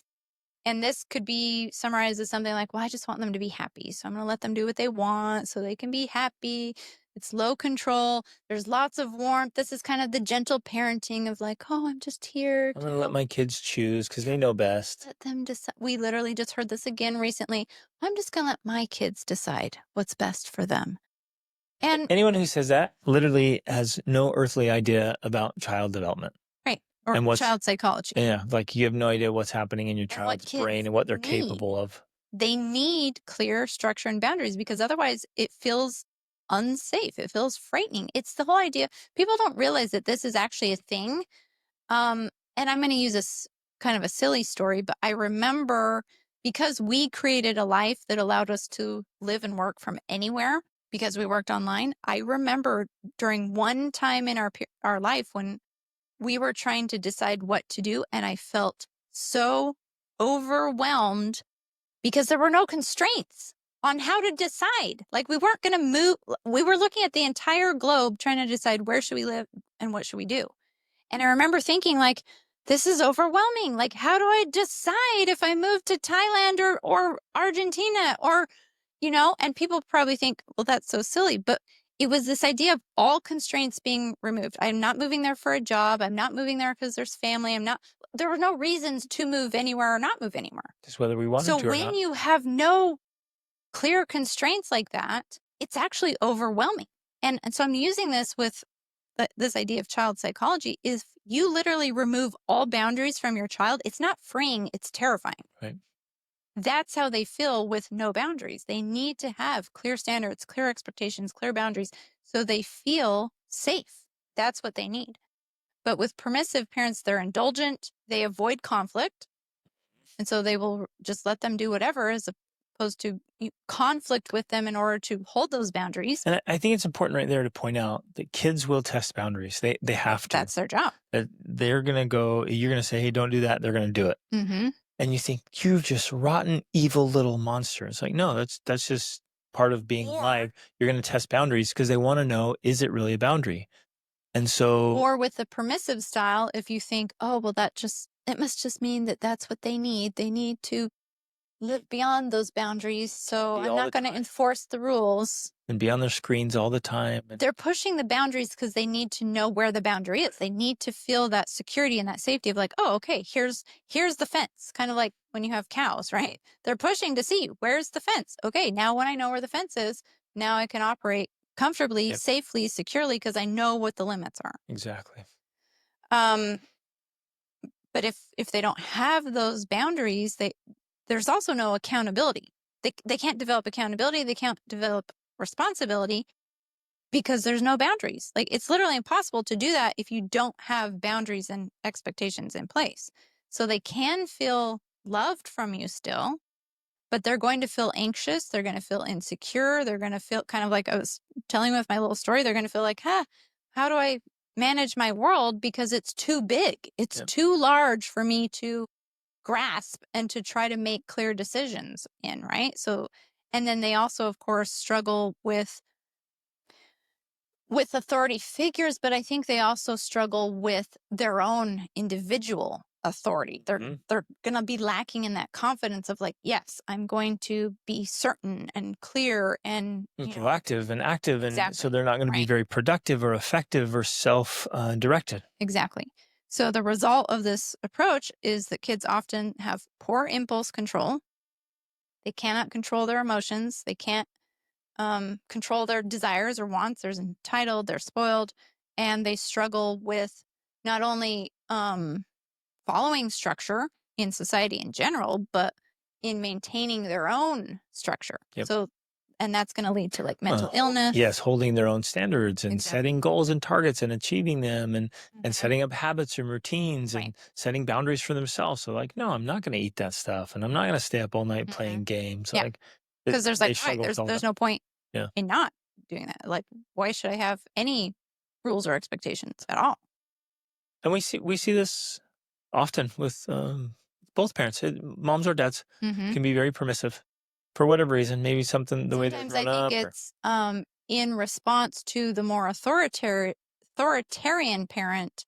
And this could be summarized as something like, well, I just want them to be happy. So I'm going to let them do what they want so they can be happy. It's low control. There's lots of warmth. This is kind of the gentle parenting of like, oh, I'm just here. I'm going to let my kids choose because they know best. Let them decide. We literally just heard this again recently. I'm just going to let my kids decide what's best for them. And anyone who says that literally has no earthly idea about child development. Right. Or child psychology. Yeah. Like you have no idea what's happening in your child's brain and what they're capable of. They need clear structure and boundaries because otherwise it feels unsafe. It feels frightening. It's the whole idea. People don't realize that this is actually a thing. And I'm going to use this kind of a silly story, but I remember because we created a life that allowed us to live and work from anywhere because we worked online. I remember during one time in our life when we were trying to decide what to do, and I felt so overwhelmed because there were no constraints on how to decide. Like we weren't going to move. We were looking at the entire globe trying to decide where should we live and what should we do. And I remember thinking like, this is overwhelming. Like, how do I decide if I move to Thailand or Argentina or, and people probably think, well, that's so silly. But it was this idea of all constraints being removed. I'm not moving there for a job. I'm not moving there because there's family. There were no reasons to move anywhere or not move anywhere. Just whether we wanted to or not. So when you have no clear constraints like that, it's actually overwhelming. And so I'm using this with this idea of child psychology. Is you literally remove all boundaries from your child, it's not freeing, it's terrifying. Right. That's how they feel with no boundaries. They need to have clear standards, clear expectations, clear boundaries, so they feel safe. That's what they need. But with permissive parents, they're indulgent, they avoid conflict, and so they will just let them do whatever as opposed to conflict with them in order to hold those boundaries. And I think it's important right there to point out that kids will test boundaries. They have to. That's their job. They're going to go, you're going to say, hey, don't do that. They're going to do it. Mm-hmm. And you think, you're just rotten, evil little monster. It's like, no, that's just part of being alive. You're going to test boundaries because they want to know, is it really a boundary? And so. Or with the permissive style, if you think, oh, well, it must just mean that that's what they need. They need to live beyond those boundaries, so I'm not going to enforce the rules. And be on their screens all the time. They're pushing the boundaries because they need to know where the boundary is. They need to feel that security and that safety of like, oh, okay, here's the fence. Kind of like when you have cows, right? They're pushing to see where's the fence. Okay, now when I know where the fence is, now I can operate comfortably, safely, securely because I know what the limits are. Exactly. But if they don't have those boundaries, there's also no accountability. They can't develop accountability. They can't develop responsibility because there's no boundaries. Like it's literally impossible to do that if you don't have boundaries and expectations in place. So they can feel loved from you still, but they're going to feel anxious. They're going to feel insecure. They're going to feel kind of like I was telling you with my little story. They're going to feel like, how do I manage my world because it's too big. It's too large for me to grasp and to try to make clear decisions in, right? So, and then they also, of course, struggle with authority figures, but I think they also struggle with their own individual authority. They're going to be lacking in that confidence of like, yes, I'm going to be certain and clear and proactive and active. And so they're not going to be very productive or effective or self-directed. Exactly. So the result of this approach is that kids often have poor impulse control. They cannot control their emotions. They can't control their desires or wants. They're entitled, they're spoiled, and they struggle with not only following structure in society in general, but in maintaining their own structure. Yep. So, and that's going to lead to like mental illness. Yes, holding their own standards and setting goals and targets and achieving them, and setting up habits and routines and setting boundaries for themselves. So like, no, I'm not going to eat that stuff, and I'm not going to stay up all night playing games. Yeah. Like, because there's like, there's no point Yeah. in not doing that. Like, why should I have any rules or expectations at all? And we see this often with both parents. Moms or dads can be very permissive for whatever reason. Maybe something the way they're grown up. Sometimes I think it's in response to the more authoritarian parent,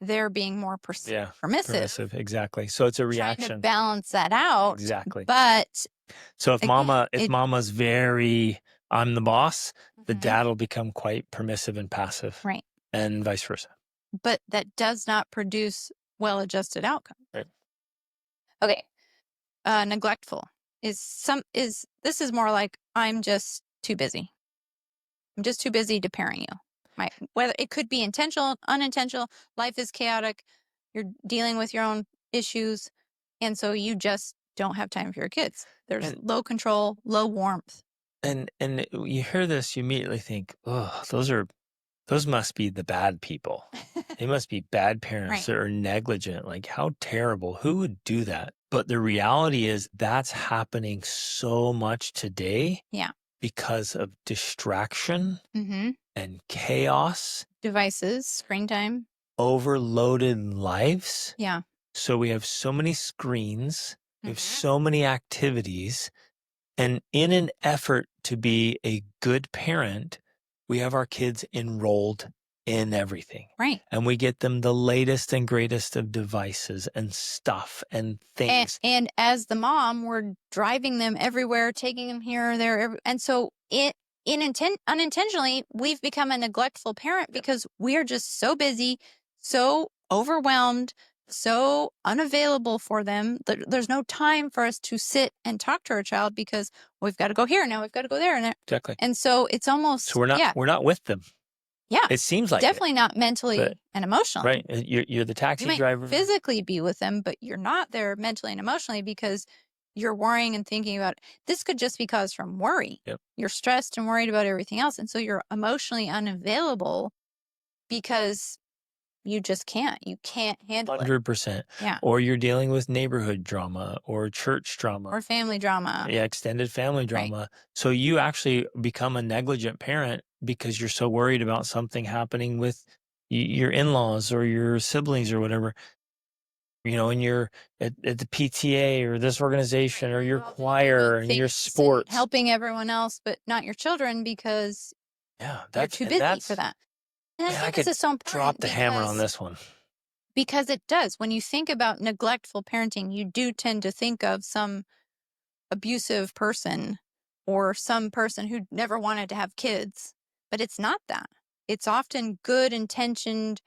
they're being more permissive. Permissive, exactly. So it's a reaction. Trying to balance that out. Exactly. But so if mama's very, I'm the boss, the dad will become quite permissive and passive. Right. And vice versa. But that does not produce well-adjusted outcomes. Right. Okay. Neglectful this is more like, I'm just too busy. I'm just too busy to parent you. Whether it could be intentional, unintentional, life is chaotic. You're dealing with your own issues. And so you just don't have time for your kids. There's low control, low warmth. And you hear this, you immediately think, oh, those must be the bad people. They must be bad parents that are negligent. Like, how terrible. Who would do that? But the reality is that's happening so much today. Yeah. Because of distraction and chaos. Devices, screen time. Overloaded lives. Yeah. So we have so many screens. We have so many activities. And in an effort to be a good parent, we have our kids enrolled in everything. Right. And we get them the latest and greatest of devices and stuff and things. And as the mom, we're driving them everywhere, taking them here or there. And so unintentionally, we've become a neglectful parent because we are just so busy, so overwhelmed, so unavailable for them. There's no time for us to sit and talk to our child because we've got to go here, now we've got to go there. And exactly. And so it's almost... So we're not with them. Yeah. It seems like definitely not mentally and emotionally. Right. You're the taxi driver. You might physically be with them, but you're not there mentally and emotionally because you're worrying and thinking about this could just be caused from worry. Yep. You're stressed and worried about everything else. And so you're emotionally unavailable because you just can't. You can't handle 100%. Yeah. Or you're dealing with neighborhood drama or church drama. Or family drama. Yeah, extended family drama. Right. So you actually become a negligent parent because you're so worried about something happening with your in-laws or your siblings or whatever. You know, and you're at the PTA or this organization or your choir and your sports. Helping everyone else, but not your children because they're too busy for that. And I think this is so important. Drop the hammer on this one. Because it does. When you think about neglectful parenting, you do tend to think of some abusive person or some person who never wanted to have kids. But it's not that. It's often good intentioned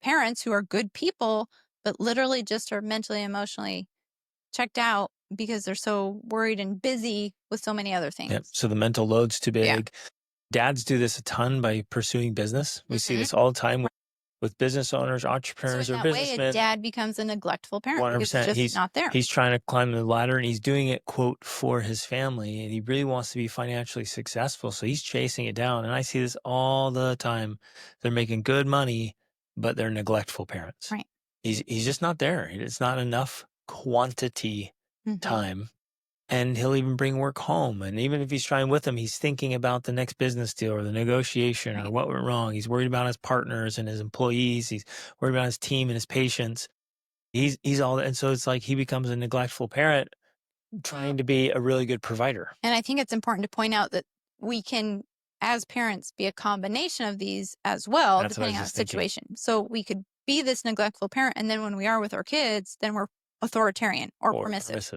parents who are good people, but literally just are mentally, emotionally checked out because they're so worried and busy with so many other things. Yep. So the mental load's too big. Yeah. Dads do this a ton by pursuing business. We see this all the time with business owners, entrepreneurs, so or businessmen. Way, a dad becomes a neglectful parent 100%. because he's just not there. He's trying to climb the ladder and he's doing it, quote, for his family. And he really wants to be financially successful. So he's chasing it down. And I see this all the time. They're making good money, but they're neglectful parents. Right. He's just not there. It's not enough quantity time. And he'll even bring work home. And even if he's trying with them, he's thinking about the next business deal or the negotiation or what went wrong. He's worried about his partners and his employees. He's worried about his team and his patients. He's all that. And so it's like he becomes a neglectful parent trying to be a really good provider. And I think it's important to point out that we can, as parents, be a combination of these as well, depending on the situation. So we could be this neglectful parent. And then when we are with our kids, then we're authoritarian or permissive.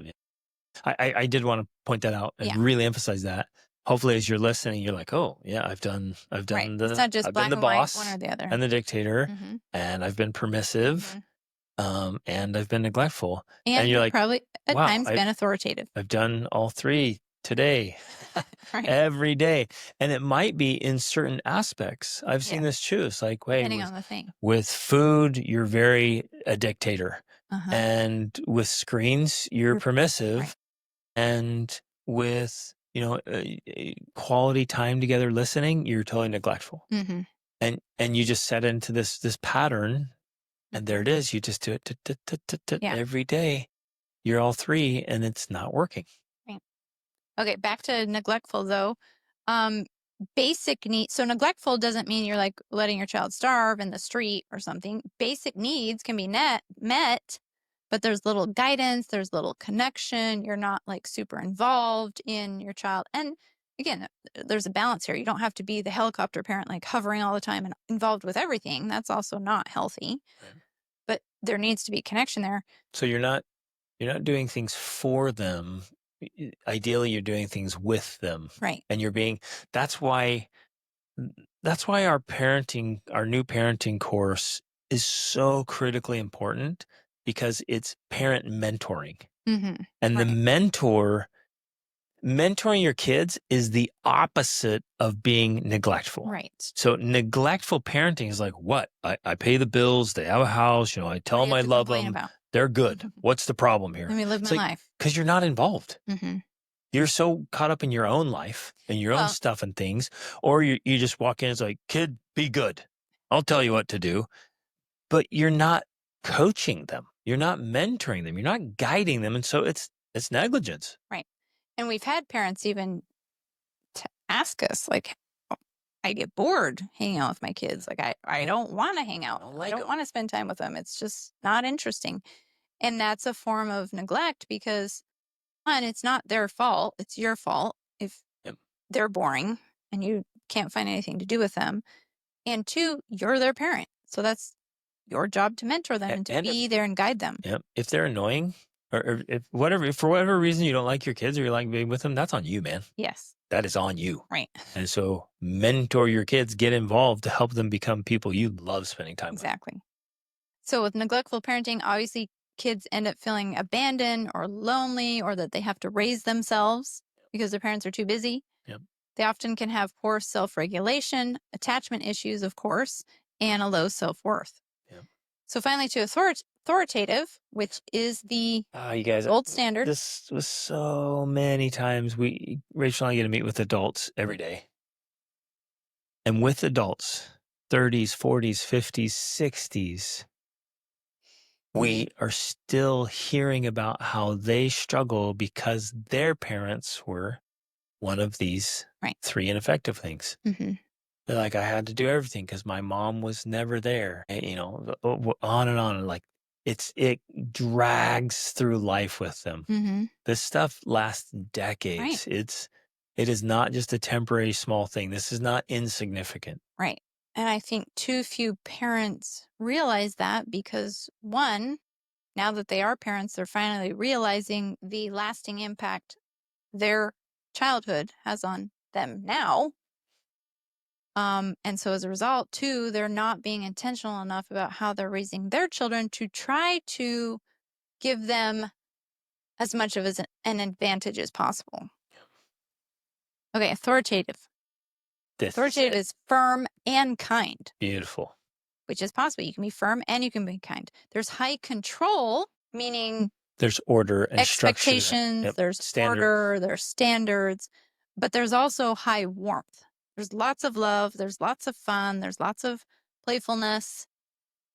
I did want to point that out and really emphasize that. Hopefully, as you're listening, you're like, "Oh, yeah, I've done It's the not just I've black been the and boss white, one or the other, and the dictator, and I've been permissive, and I've been neglectful." And you're like, probably at wow, times been authoritative. I've done all three today, Right. every day. And it might be in certain aspects. I've seen this too. It's like, wait, Depending on the thing. with food, you're very a dictator. And with screens, you're permissive. Right. And with, quality time together listening, you're totally neglectful. And you just set into this pattern, and there it is. You just do it every day. You're all three, and it's not working. Right. Okay, back to neglectful though. Basic needs. So neglectful doesn't mean you're like letting your child starve in the street or something. Basic needs can be met, but there's little guidance, there's little connection. You're not like super involved in your child. And again, there's a balance here. You don't have to be the helicopter parent, like hovering all the time and involved with everything. That's also not healthy. Right. But there needs to be connection there. So you're not doing things for them. Ideally, you're doing things with them. Right. And that's why our new parenting course is so critically important, because it's parent mentoring. And the mentoring your kids is the opposite of being neglectful. Right. So neglectful parenting is like, what? I pay the bills. They have a house. I tell them I love them. They're good. What's the problem here? Let me live my life. Because you're not involved. You're so caught up in your own life and your own stuff and things. Or you just walk in and it's like, kid, be good. I'll tell you what to do. But you're not coaching them. You're not mentoring them. You're not guiding them. And so it's negligence. Right. And we've had parents even ask us, like, I get bored hanging out with my kids. Like, I don't want to hang out. I don't want to spend time with them. It's just not interesting. And that's a form of neglect because, one, it's not their fault. It's your fault if they're boring and you can't find anything to do with them. And two, you're their parent. So that's your job to mentor them and to be there and guide them. Yep. If they're annoying or if for whatever reason you don't like your kids or you like being with them, that's on you, man. Yes. That is on you. Right. And so mentor your kids, get involved to help them become people you love spending time with. Exactly. So with neglectful parenting, obviously kids end up feeling abandoned or lonely, or that they have to raise themselves because their parents are too busy. Yep. They often can have poor self-regulation, attachment issues, of course, and a low self-worth. Yep. So finally, to authoritative, which is the you guys, gold standard. This was so many times. Rachel and I get to meet with adults every day. And with adults, 30s, 40s, 50s, 60s, we are still hearing about how they struggle because their parents were one of these three ineffective things. They're like, I had to do everything because my mom was never there. And, on and on. Like it drags through life with them. This stuff lasts decades. It is not just a temporary small thing. This is not insignificant. Right. And I think too few parents realize that because, one, now that they are parents, they're finally realizing the lasting impact their childhood has on them now. And so as a result, two, they're not being intentional enough about how they're raising their children to try to give them as much of an advantage as possible. Okay, authoritative. Authoritative is firm and kind. Beautiful. Which is possible. You can be firm and you can be kind. There's high control, meaning there's order and expectations, structure. There's order, there's standards, but there's also high warmth. There's lots of love, there's lots of fun, there's lots of playfulness,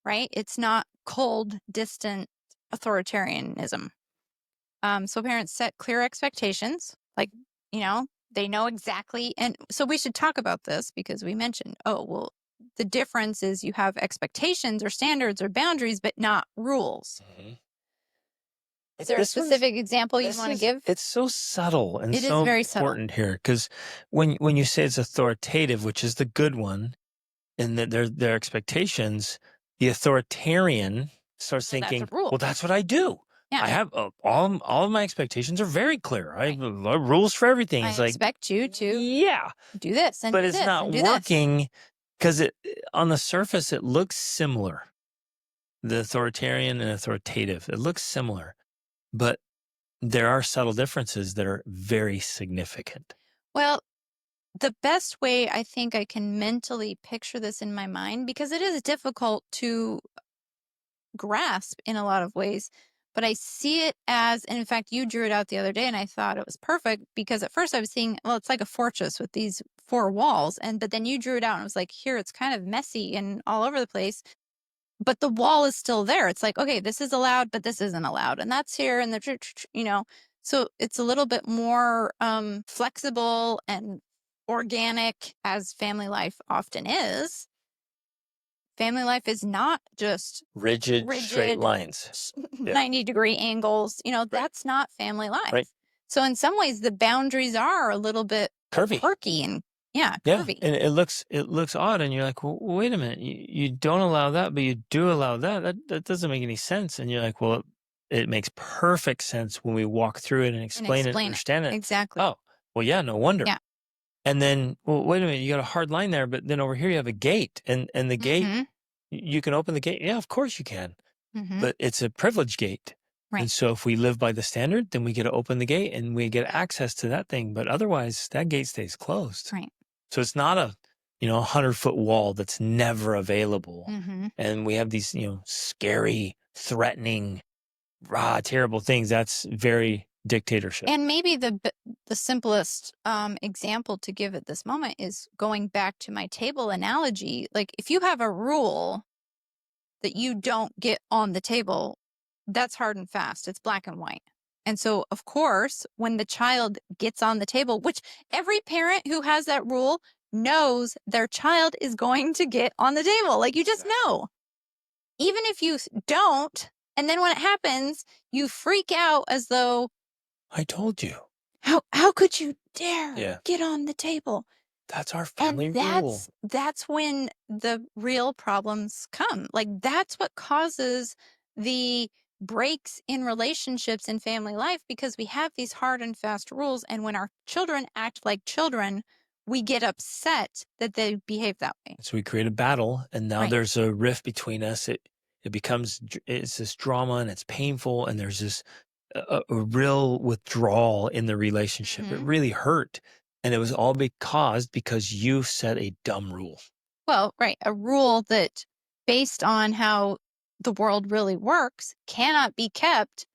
right? It's not cold, distant authoritarianism. So parents set clear expectations, like, they know exactly. And so we should talk about this because we mentioned, the difference is you have expectations or standards or boundaries, but not rules. Is there a specific example you want to give? It's so subtle and it so is very important subtle. here because when you say it's authoritative, which is the good one, and that their expectations, the authoritarian starts thinking, well, that's what I do. Yeah. I have all of my expectations are very clear. I have rules for everything. I expect you to do this and but do it's this not working because on the surface it looks similar. The authoritarian and authoritative, it looks similar, but there are subtle differences that are very significant. Well, the best way I think I can mentally picture this in my mind, because it is difficult to grasp in a lot of ways, but I see it as, and in fact, you drew it out the other day and I thought it was perfect, because at first I was seeing, well, it's like a fortress with these 4 walls. But then you drew it out and it was like, here, it's kind of messy and all over the place, but the wall is still there. It's like, okay, this is allowed, but this isn't allowed. And that's here. And so it's a little bit more flexible and organic, as family life often is. Family life is not just rigid straight lines, 90-degree angles. That's not family life. Right. So in some ways, the boundaries are a little bit curvy, quirky, and curvy. And it looks odd, and you're like, well, wait a minute, you don't allow that, but you do allow that. That doesn't make any sense. And you're like, well, it makes perfect sense when we walk through it and explain it, understand it. Exactly. Oh, well, yeah, no wonder. Yeah. And then, well, wait a minute, you got a hard line there, but then over here you have a gate, and the gate, you can open the gate. Yeah, of course you can. But it's a privilege gate. Right. And so if we live by the standard, then we get to open the gate and we get access to that thing. But otherwise, that gate stays closed. Right. So it's not a 100-foot wall that's never available. And we have these, scary, threatening, terrible things. That's very dictatorship. And maybe the simplest example to give at this moment is going back to my table analogy. Like, if you have a rule that you don't get on the table, that's hard and fast. It's black and white. And so, of course, when the child gets on the table, which every parent who has that rule knows their child is going to get on the table. Like, you just know. Even if you don't, and then when it happens, you freak out as though, I told you. How could you dare get on the table? That's our family rule. That's when the real problems come. Like, that's what causes the breaks in relationships in family life, because we have these hard and fast rules. And when our children act like children, we get upset that they behave that way. So we create a battle, and now there's a rift between us. It's this drama, and it's painful, and there's this a real withdrawal in the relationship. It really hurt. And it was all caused because you set a dumb rule. Well, right. A rule that, based on how the world really works, cannot be kept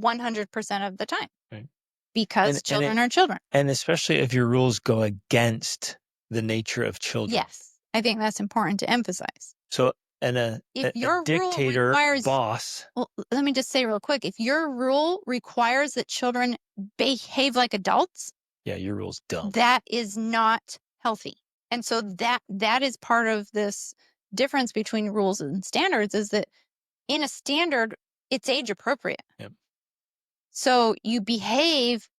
100% of the time. Right. Because children are children. And especially if your rules go against the nature of children. Yes. I think that's important to emphasize. So, if your dictator boss. Well, let me just say real quick. If your rule requires that children behave like adults, your rule's dumb. That is not healthy. And so that is part of this difference between rules and standards, is that in a standard, it's age appropriate. Yep. So you behave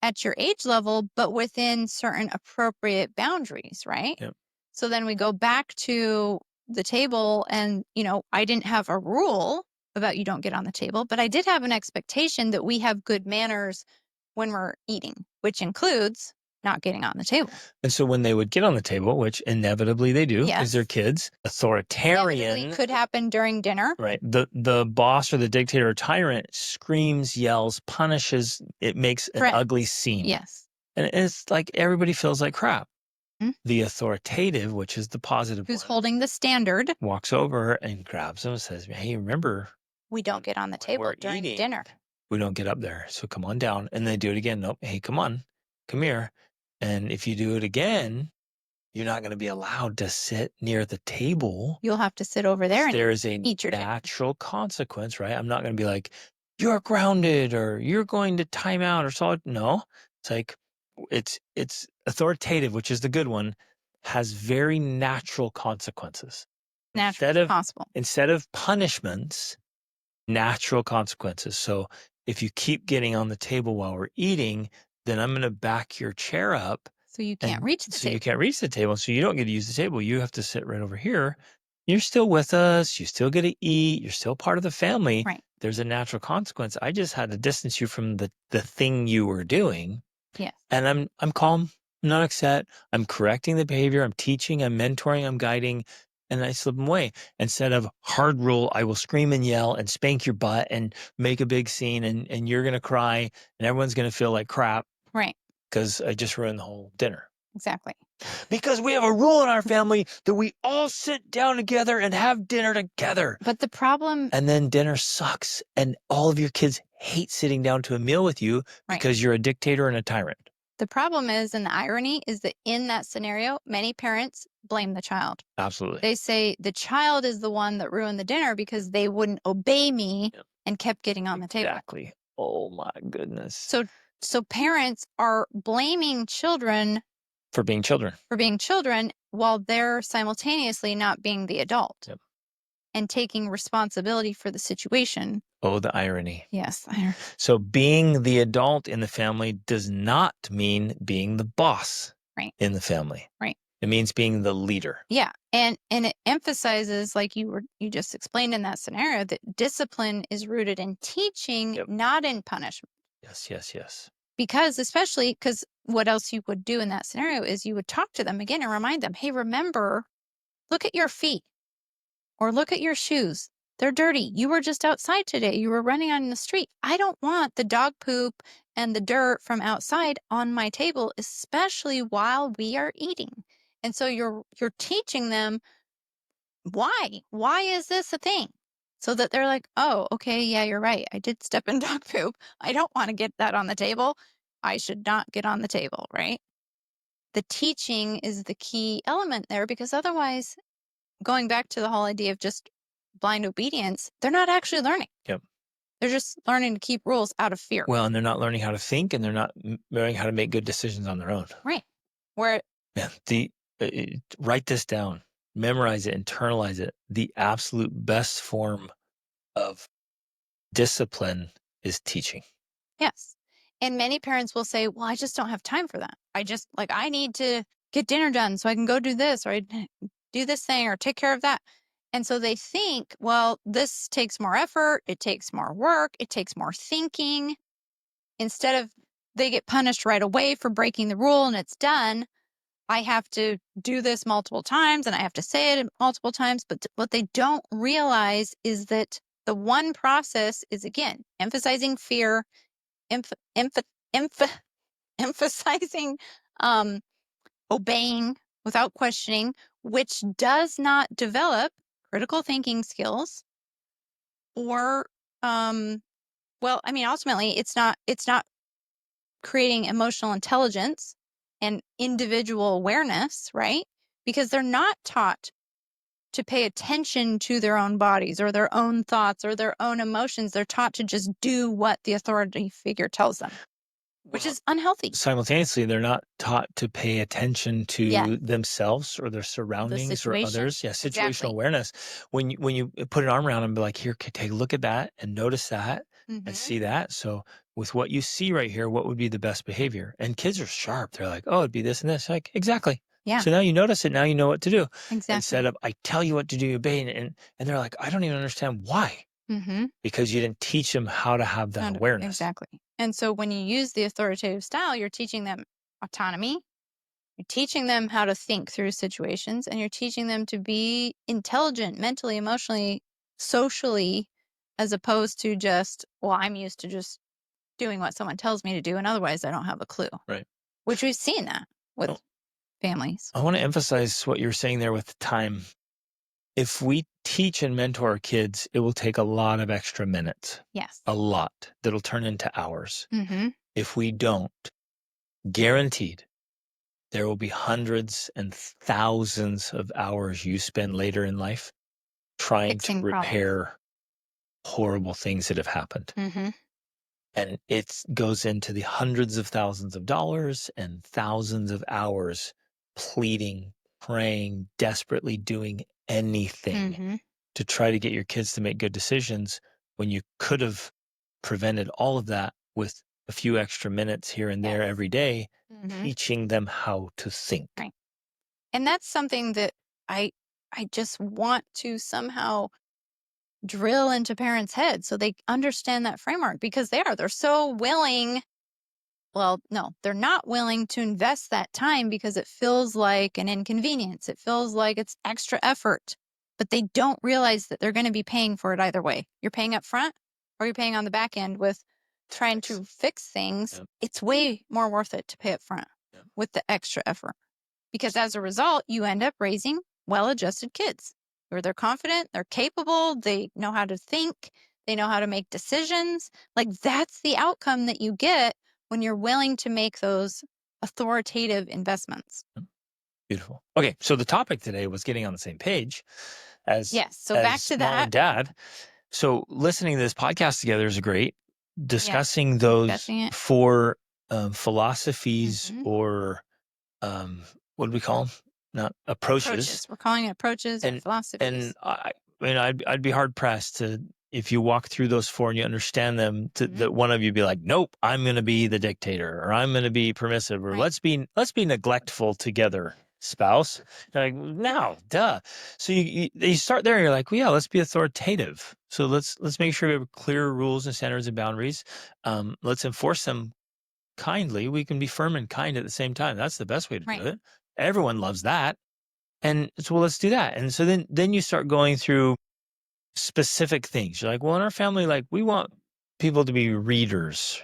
at your age level, but within certain appropriate boundaries, right? Yep. So then we go back to the table, and, I didn't have a rule about you don't get on the table, but I did have an expectation that we have good manners when we're eating, which includes not getting on the table. And so when they would get on the table, which inevitably they do, because they're kids, authoritarian could happen during dinner. Right. The boss or the dictator or tyrant screams, yells, punishes. It makes an ugly scene. Yes. And it's like everybody feels like crap. The authoritative, which is the positive who's one, holding the standard, walks over and grabs him and says, hey, remember, we don't get on the table during dinner. We don't get up there. So come on down. And they do it again. Nope. Hey, come on. Come here. And if you do it again, you're not going to be allowed to sit near the table. You'll have to sit over there and there's a eat your natural consequence, right? I'm not going to be like, you're grounded or you're going to time out or so. No, it's like, it's authoritative, which is the good one, has very natural consequences. Instead of punishments, natural consequences. So if you keep getting on the table while we're eating, then I'm going to back your chair up. So you can't reach the table. So you can't reach the table. So you don't get to use the table. You have to sit right over here. You're still with us. You still get to eat. You're still part of the family. Right. There's a natural consequence. I just had to distance you from the thing you were doing. Yes. And I'm calm, I'm not upset. I'm correcting the behavior. I'm teaching, I'm mentoring, I'm guiding. and I slip them away. Instead of hard rule, I will scream and yell and spank your butt and make a big scene, and you're going to cry and everyone's going to feel like crap. Right. Because I just ruined the whole dinner. Exactly. Because we have a rule in our family that we all sit down together and have dinner together. But the problem... And then dinner sucks, and all of your kids hate sitting down to a meal with you because you're a dictator and a tyrant. The problem is, and the irony is that in that scenario, many parents blame the child. Absolutely. They say the child is the one that ruined the dinner because they wouldn't obey me and kept getting on the table. Exactly. Oh my goodness. So parents are blaming children for being children while they're simultaneously not being the adult and taking responsibility for the situation. Oh, the irony. Yes. So being the adult in the family does not mean being the boss in the family. Right. It means being the leader. Yeah. And it emphasizes, like you just explained in that scenario, that discipline is rooted in teaching, not in punishment. Yes. Especially because what else you would do in that scenario is you would talk to them again and remind them, hey, remember, look at your feet or look at your shoes. They're dirty. You were just outside today. You were running on the street. I don't want the dog poop and the dirt from outside on my table, especially while we are eating. And so you're teaching them why. Why is this a thing? So that they're like, oh, okay, yeah, you're right. I did step in dog poop. I don't want to get that on the table. I should not get on the table, right? The teaching is the key element there, because otherwise, going back to the whole idea of just blind obedience, they're not actually learning. Yep. They're just learning to keep rules out of fear. Well, and they're not learning how to think, and they're not learning how to make good decisions on their own. Right. Where write this down, memorize it, internalize it. The absolute best form of discipline is teaching. Yes. And many parents will say, well, I just don't have time for that. I need to get dinner done so I can go do this, or I do this thing, or take care of that. And so they think, well, this takes more effort. It takes more work. It takes more thinking. Instead of they get punished right away for breaking the rule and it's done, I have to do this multiple times and I have to say it multiple times. But what they don't realize is that the one process is, again, emphasizing fear, emphasizing obeying without questioning, which does not develop critical thinking skills, or ultimately it's not creating emotional intelligence and individual awareness, right? Because they're not taught to pay attention to their own bodies or their own thoughts or their own emotions. They're taught to just do what the authority figure tells them, which is unhealthy. Simultaneously, they're not taught to pay attention to themselves or their surroundings or others. Yeah, situational awareness. When you put an arm around them and be like, here, take a look at that and notice that and see that. So with what you see right here, what would be the best behavior? And kids are sharp. They're like, oh, it'd be this and this. Like, exactly. Yeah. So now you notice it. Now you know what to do. Exactly. Instead of, I tell you what to do, you obey. And they're like, I don't even understand why. Because you didn't teach them how to have that awareness. Exactly. And so when you use the authoritative style, you're teaching them autonomy, you're teaching them how to think through situations, and you're teaching them to be intelligent mentally, emotionally, socially, as opposed to just, well, I'm used to just doing what someone tells me to do, and otherwise I don't have a clue. Right. Which we've seen that with families. I want to emphasize what you're saying there with time. If we teach and mentor our kids, it will take a lot of extra minutes. Yes. A lot that'll turn into hours. If we don't, guaranteed, there will be hundreds and thousands of hours you spend later in life trying to repair horrible things that have happened. And it goes into the hundreds of thousands of dollars and thousands of hours pleading, praying, desperately doing anything to try to get your kids to make good decisions, when you could have prevented all of that with a few extra minutes here and there every day, teaching them how to think. Right. And that's something that I just want to somehow drill into parents' heads so they understand that framework, because they're so willing Well, no, they're not willing to invest that time because it feels like an inconvenience. It feels like it's extra effort, but they don't realize that they're going to be paying for it either way. You're paying up front or you're paying on the back end with trying to fix things. Yep. It's way more worth it to pay up front with the extra effort, because as a result, you end up raising well-adjusted kids where they're confident, they're capable, they know how to think, they know how to make decisions. Like, that's the outcome that you get when you're willing to make those authoritative investments. Beautiful. Okay, so the topic today was getting on the same page as back to mom that. and dad. So listening to this podcast together is great. Discussing those four philosophies or what do we call them? Not approaches. We're calling it approaches and philosophies. And I mean, I'd be hard pressed to, if you walk through those four and you understand them, that one of you be like, nope, I'm going to be the dictator, or I'm going to be permissive, or let's be neglectful together, spouse. You're like, no, duh. So you start there and you're like, well, yeah, let's be authoritative. So let's make sure we have clear rules and standards and boundaries. Let's enforce them kindly. We can be firm and kind at the same time. That's the best way to do it. Everyone loves that. And so, well, let's do that. And so then you start going through specific things. You're like, well, in our family, like, we want people to be readers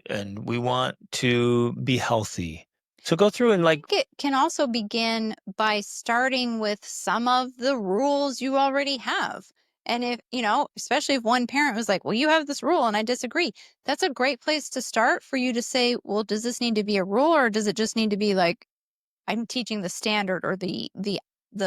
and we want to be healthy. So go through and like, it can also begin by starting with some of the rules you already have. And if, especially if one parent was like, well, you have this rule and I disagree, that's a great place to start for you to say, well, does this need to be a rule, or does it just need to be like, I'm teaching the standard or the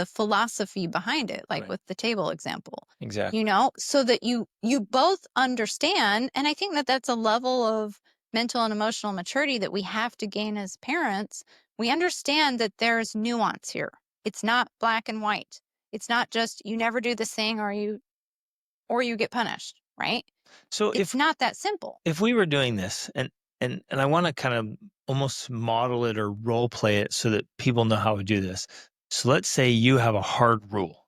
philosophy behind it, like with the table example. Exactly. So that you both understand. And I think that that's a level of mental and emotional maturity that we have to gain as parents. We understand that there's nuance here. It's not black and white. It's not just you never do this thing or you get punished, right? So it's not that simple. If we were doing this, and I want to kind of almost model it or role play it so that people know how to do this. So let's say you have a hard rule,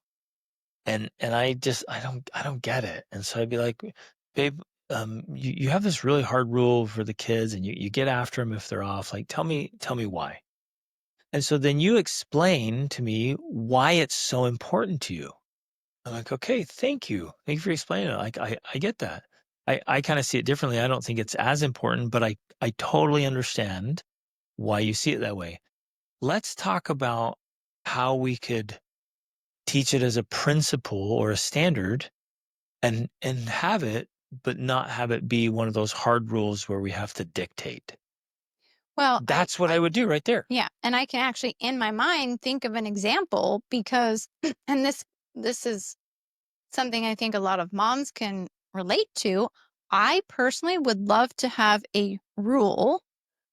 and I don't get it. And so I'd be like, babe, you have this really hard rule for the kids, and you get after them if they're off. Like, tell me why. And so then you explain to me why it's so important to you. I'm like, okay, thank you for explaining it. Like, I get that. I kind of see it differently. I don't think it's as important, but I totally understand why you see it that way. Let's talk about how we could teach it as a principle or a standard and have it, but not have it be one of those hard rules where we have to dictate. Well, that's what I would do right there. Yeah. And I can actually, in my mind, think of an example because, and this is something I think a lot of moms can relate to. I personally would love to have a rule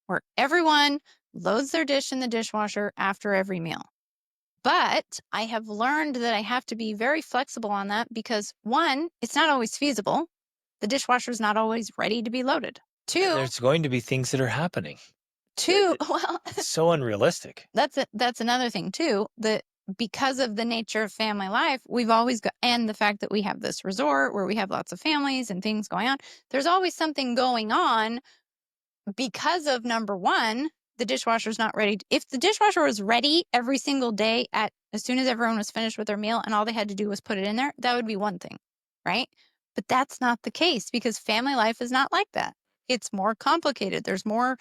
where everyone loads their dish in the dishwasher after every meal. But I have learned that I have to be very flexible on that because, one, it's not always feasible. The dishwasher is not always ready to be loaded. Two, there's going to be things that are happening. Well, it's so unrealistic. That's another thing too, that because of the nature of family life, we've always got, and the fact that we have this resort where we have lots of families and things going on, there's always something going on because of, number one, the dishwasher's not ready. If the dishwasher was ready every single day as soon as everyone was finished with their meal and all they had to do was put it in there, that would be one thing, right? But that's not the case because family life is not like that. It's more complicated. There's more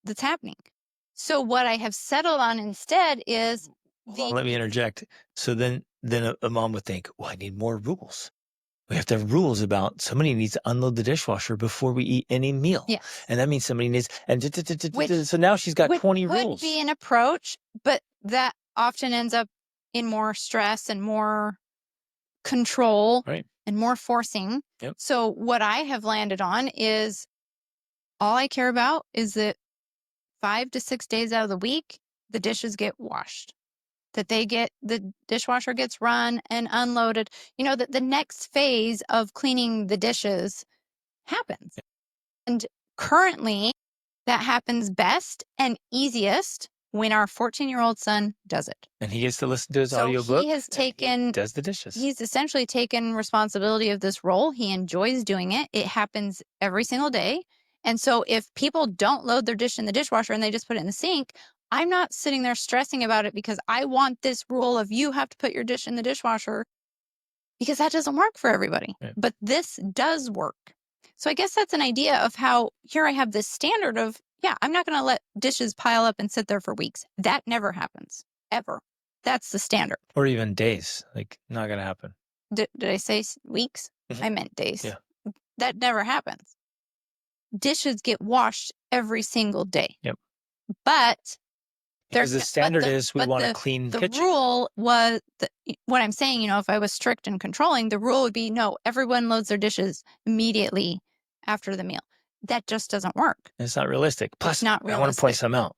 that's happening. So what I have settled on instead is let me interject. So then a mom would think, well, I need more rules. We have to have rules about somebody needs to unload the dishwasher before we eat any meal. Yes. And that means somebody needs, so now she's got 20 rules. Which would be an approach, but that often ends up in more stress and more control and more forcing. Yep. So what I have landed on is all I care about is that 5 to 6 days out of the week, the dishes get washed, that the dishwasher gets run and unloaded, that the next phase of cleaning the dishes happens. And currently that happens best and easiest when our 14-year-old son does it. And he gets to listen to his audiobook. He has taken, does the dishes. He's essentially taken responsibility of this role. He enjoys doing it. It happens every single day. And so if people don't load their dish in the dishwasher and they just put it in the sink, I'm not sitting there stressing about it because I want this rule of you have to put your dish in the dishwasher, because that doesn't work for everybody. Right. But this does work. So I guess that's an idea of how here I have this standard of, yeah, I'm not going to let dishes pile up and sit there for weeks. That never happens, ever. That's the standard. Or even days, like not going to happen. Did I say weeks? Mhm. I meant days. Yeah. That never happens. Dishes get washed every single day. Yep. But because the standard is we want a clean the kitchen. rule was what I'm saying, if I was strict and controlling, the rule would be no, everyone loads their dishes immediately after the meal. That just doesn't work. It's not realistic. Plus, not I want to point something out.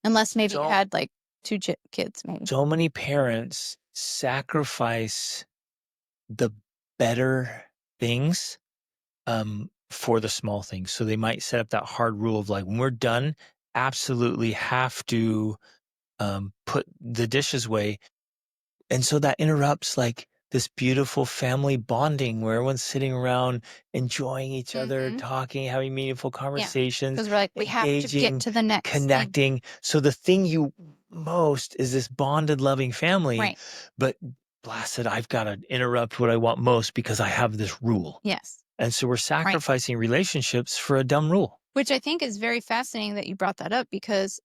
Unless maybe you had like 2 kids, maybe. So many parents sacrifice the better things for the small things. So they might set up that hard rule of like, when we're done, absolutely have to put the dishes away. And so that interrupts like this beautiful family bonding where everyone's sitting around enjoying each other, talking, having meaningful conversations. Because we're like, we have to get to the next connecting. thing. So the thing you most is this bonded, loving family. Right. But blasted, I've got to interrupt what I want most because I have this rule. Yes. And so we're sacrificing relationships for a dumb rule. Which I think is very fascinating that you brought that up, because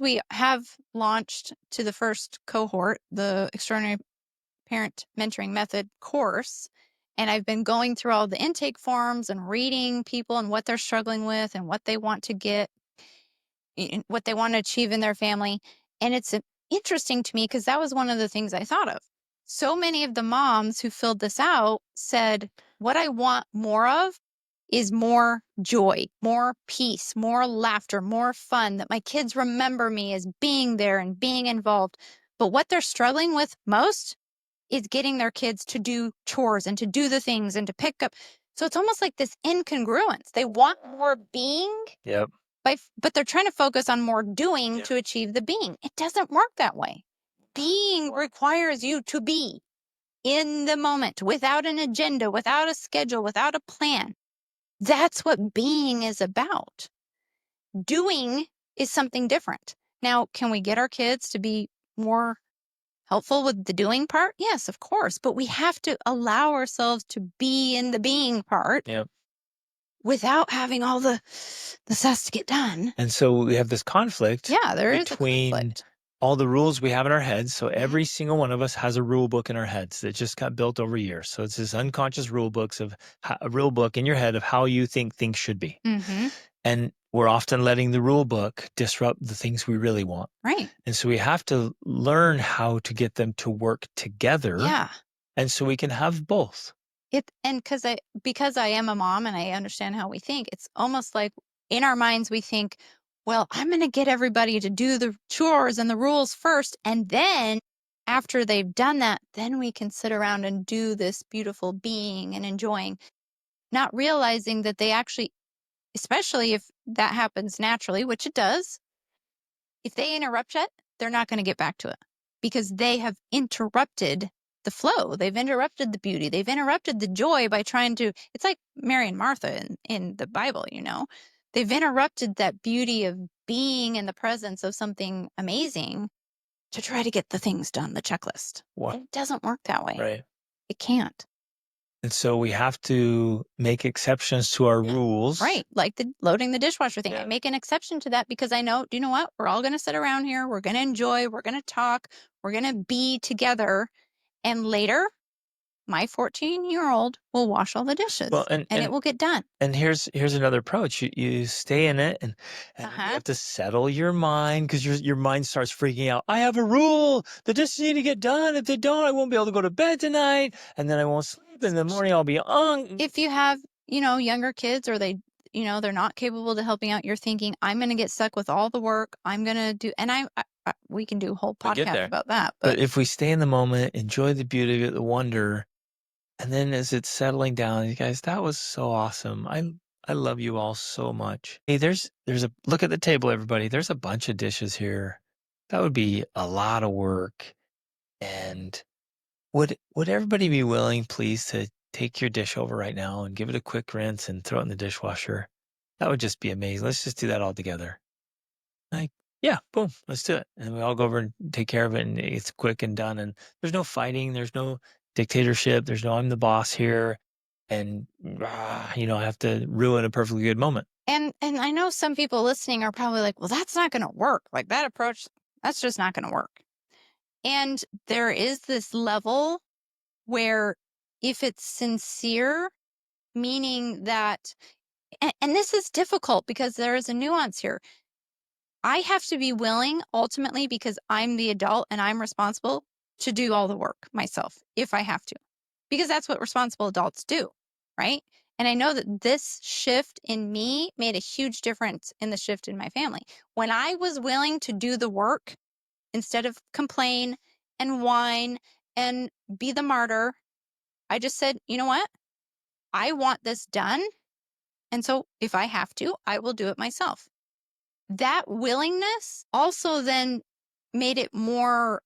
we have launched to the first cohort, the Extraordinary Parent Mentoring Method course, and I've been going through all the intake forms and reading people and what they're struggling with and what they want to get, what they want to achieve in their family. And it's interesting to me because that was one of the things I thought of. So many of the moms who filled this out said, what I want more of is more joy, more peace, more laughter, more fun, that my kids remember me as being there and being involved. But what they're struggling with most is getting their kids to do chores and to do the things and to pick up. So it's almost like this incongruence. They want more being, but they're trying to focus on more doing to achieve the being. It doesn't work that way. Being requires you to be in the moment, without an agenda, without a schedule, without a plan. That's what being is about. Doing is something different. Now, can we get our kids to be more helpful with the doing part? Yes, of course. But we have to allow ourselves to be in the being part without having all the stuff to get done. And so we have this conflict between all the rules we have in our heads. So every single one of us has a rule book in our heads that just got built over years. So it's this unconscious rule books of a rule book in your head of how you think things should be. And we're often letting the rule book disrupt the things we really want. Right. And so we have to learn how to get them to work together. Yeah. And so we can have both. Because I am a mom and I understand how we think, it's almost like in our minds we think, well, I'm going to get everybody to do the chores and the rules first. And then after they've done that, then we can sit around and do this beautiful being and enjoying, not realizing that they actually, especially if that happens naturally, which it does, if they interrupt it, they're not going to get back to it because they have interrupted the flow. They've interrupted the beauty. They've interrupted the joy by trying to, it's like Mary and Martha in the Bible, They've interrupted that beauty of being in the presence of something amazing to try to get the things done, the checklist. It doesn't work that way. Right. It can't. And so we have to make exceptions to our rules. Right. Like the loading the dishwasher thing. I make an exception to that because I know, do you know what? We're all going to sit around here. We're going to enjoy. We're going to talk. We're going to be together. And later, my 14-year-old will wash all the dishes and it will get done. And here's another approach. You stay in it and you have to settle your mind because your mind starts freaking out. I have a rule. The dishes need to get done. If they don't, I won't be able to go to bed tonight. And then I won't sleep. In the morning, I'll be on. If you have, younger kids or they, they're not capable of helping out, you're thinking, I'm going to get stuck with all the work. I'm going to do, and we can do a whole podcast about that. But if we stay in the moment, enjoy the beauty of it, the wonder, and then as it's settling down, you guys, that was so awesome. I love you all so much. Hey, there's a look at the table, everybody. There's a bunch of dishes here. That would be a lot of work. And would everybody be willing, please, to take your dish over right now and give it a quick rinse and throw it in the dishwasher? That would just be amazing. Let's just do that all together. Like, yeah, boom, let's do it. And we all go over and take care of it, and it's quick and done. And there's no fighting. There's no dictatorship. There's no, I'm the boss here. And, I have to ruin a perfectly good moment. And I know some people listening are probably like, well, that's not going to work. Like that approach, that's just not going to work. And there is this level where if it's sincere, meaning that, and this is difficult because there is a nuance here. I have to be willing ultimately, because I'm the adult and I'm responsible, to do all the work myself if I have to, because that's what responsible adults do, right? And I know that this shift in me made a huge difference in the shift in my family. When I was willing to do the work instead of complain and whine and be the martyr, I just said, you know what? I want this done. And so if I have to, I will do it myself. That willingness also then made it more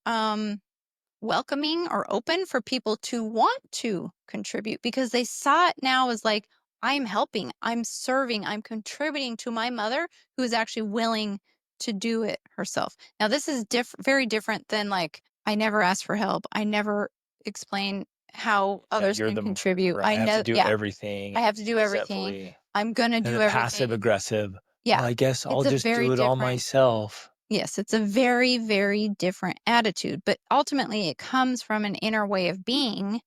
welcoming or open for people to want to contribute, because they saw it now as like, I'm helping, I'm serving, I'm contributing to my mother who is actually willing to do it herself. Now, this is very different than like, I never ask for help. I never explain how others can contribute. Right, I have to do everything. I have to do everything. I'm going to do everything. Passive aggressive. Yeah. Well, I guess I'll just do it all myself. Yes, it's a very, very different attitude. But ultimately, it comes from an inner way of being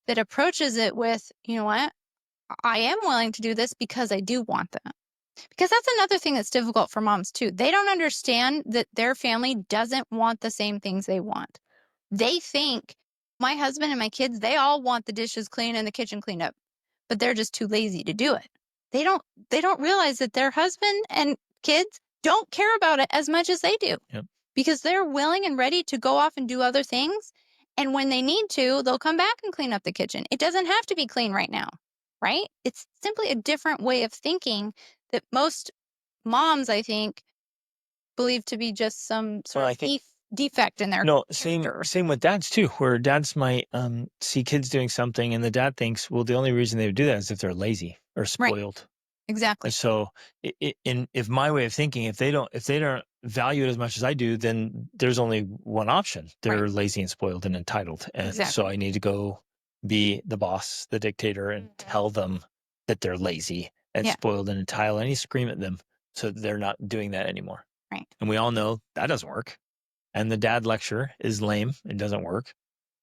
that approaches it with, you know what? I am willing to do this because I do want that. Because that's another thing that's difficult for moms too. They don't understand that their family doesn't want the same things they want. They think my husband and my kids, they all want the dishes clean and the kitchen cleaned up, but they're just too lazy to do it. They don't realize that their husband and kids don't care about it as much as they do. Yep. Because they're willing and ready to go off and do other things. And when they need to, they'll come back and clean up the kitchen. It doesn't have to be clean right now, right? It's simply a different way of thinking that most moms, I think, believe to be just some sort of defect in their character. Same with dads too, where dads might see kids doing something and the dad thinks, well, the only reason they would do that is if they're lazy or spoiled. Right. Exactly. And so if my way of thinking, if they don't value it as much as I do, then there's only one option. They're lazy and spoiled and entitled. And so I need to go be the boss, the dictator, and tell them that they're lazy and spoiled and entitled. I need to scream at them so that they're not doing that anymore. Right. And we all know that doesn't work. And the dad lecture is lame. It doesn't work.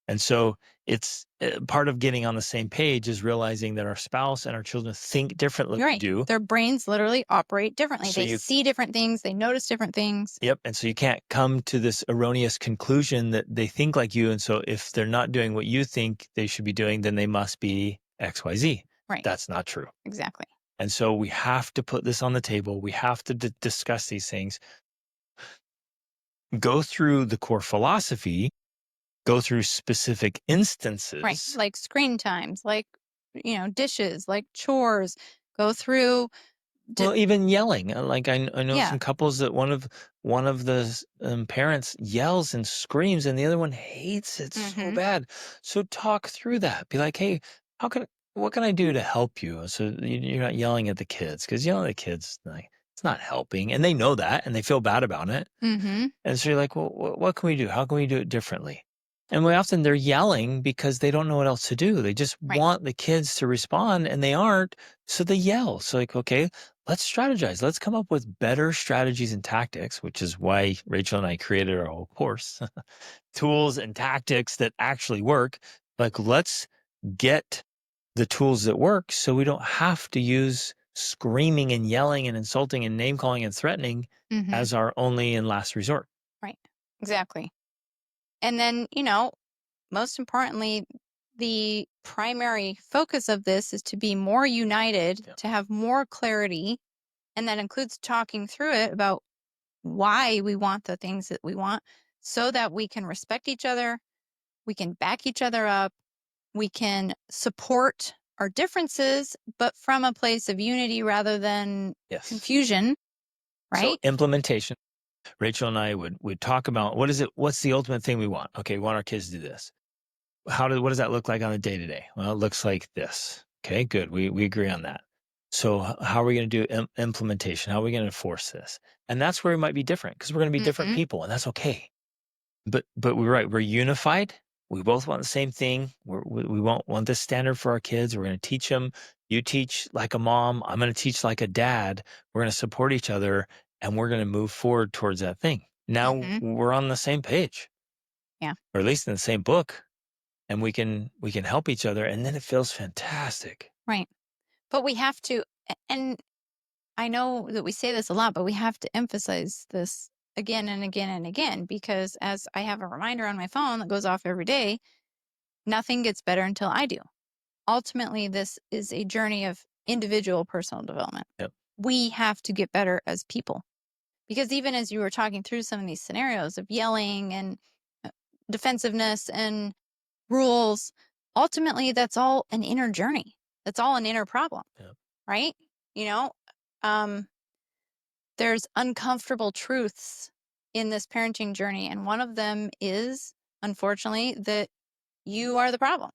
And so it's part of getting on the same page is realizing that our spouse and our children think differently than we do. Their brains literally operate differently. So they see different things. They notice different things. Yep. And so you can't come to this erroneous conclusion that they think like you. And so if they're not doing what you think they should be doing, then they must be XYZ. Right. That's not true. Exactly. And so we have to put this on the table. We have to discuss these things. Go through the core philosophy. Go through specific instances. Right. Like screen times, like, dishes, like chores. Go through. Well, even yelling. Like I know some couples that one of the parents yells and screams and the other one hates it so bad. So talk through that. Be like, hey, what can I do to help you? So you're not yelling at the kids, because yelling at the kids, like, it's not helping. And they know that and they feel bad about it. Mm-hmm. And so you're like, well, what can we do? How can we do it differently? And way often they're yelling because they don't know what else to do. They just want the kids to respond and they aren't. So they yell. So like, okay, let's strategize. Let's come up with better strategies and tactics, which is why Rachel and I created our whole course, tools and tactics that actually work. Like, let's get the tools that work so we don't have to use screaming and yelling and insulting and name calling and threatening as our only and last resort. Right. Exactly. And then, most importantly, the primary focus of this is to be more united, to have more clarity. And that includes talking through it about why we want the things that we want, so that we can respect each other. We can back each other up. We can support our differences, but from a place of unity rather than confusion. Right. So implementation. Rachel and I would talk about what's the ultimate thing we want? Okay, we want our kids to do this. What does that look like on a day-to-day? Well, it looks like this. Okay, good. We agree on that. So how are we going to do implementation? How are we going to enforce this? And that's where we might be different, because we're going to be different people, and that's okay. But we're right. We're unified. We both want the same thing. We want this standard for our kids. We're going to teach them. You teach like a mom. I'm going to teach like a dad. We're going to support each other, and we're going to move forward towards that thing. Now we're on the same page. Yeah. Or at least in the same book, and we can help each other, and then it feels fantastic. Right. But we have to, and I know that we say this a lot, but we have to emphasize this again and again and again, because as I have a reminder on my phone that goes off every day, nothing gets better until I do. Ultimately, this is a journey of individual personal development. Yep. We have to get better as people, because even as you were talking through some of these scenarios of yelling and defensiveness and rules, ultimately that's all an inner journey. That's all an inner problem. Yep. Right? There's uncomfortable truths in this parenting journey, and one of them is, unfortunately, that you are the problem.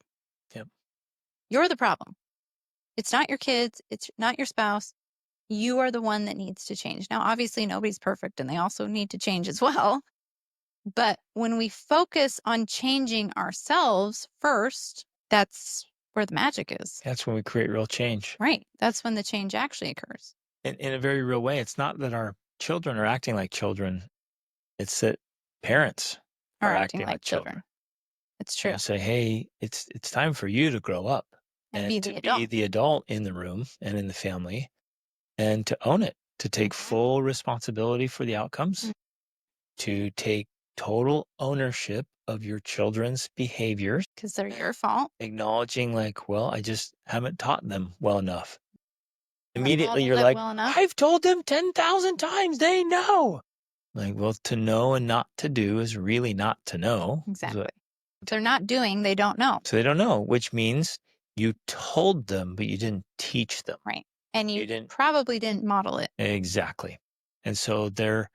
Yep. You're the problem. It's not your kids. It's not your spouse. You are the one that needs to change. Now, obviously, nobody's perfect, and they also need to change as well. But when we focus on changing ourselves first, that's where the magic is. That's when we create real change. Right. That's when the change actually occurs. In a very real way. It's not that our children are acting like children. It's that parents are acting like children. It's true. And say, hey, it's time for you to grow up and be the adult in the room and in the family, and to own it, to take full responsibility for the outcomes, to take total ownership of your children's behaviors, because they're your fault. Acknowledging like, well, I just haven't taught them well enough. Immediately you're like, I've told them 10,000 times, they know. Like, well, to know and not to do is really not to know. Exactly. If they're not doing, they don't know. So they don't know, which means you told them, but you didn't teach them. Right. And you probably didn't model it. Exactly. And so they're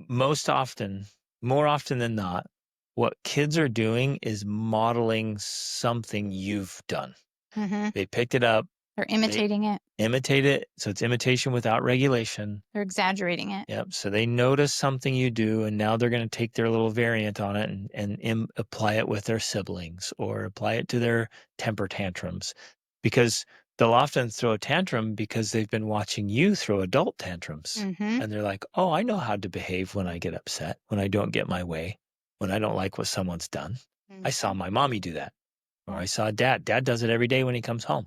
more often than not, what kids are doing is modeling something you've done. They picked it up. They're imitating it. Imitate it. So it's imitation without regulation. They're exaggerating it. Yep. So they notice something you do, and now they're going to take their little variant on it and apply it with their siblings, or apply it to their temper tantrums, because they'll often throw a tantrum because they've been watching you throw adult tantrums. And they're like, oh, I know how to behave when I get upset, when I don't get my way, when I don't like what someone's done. I saw my mommy do that. Or I saw dad. Dad does it every day when he comes home.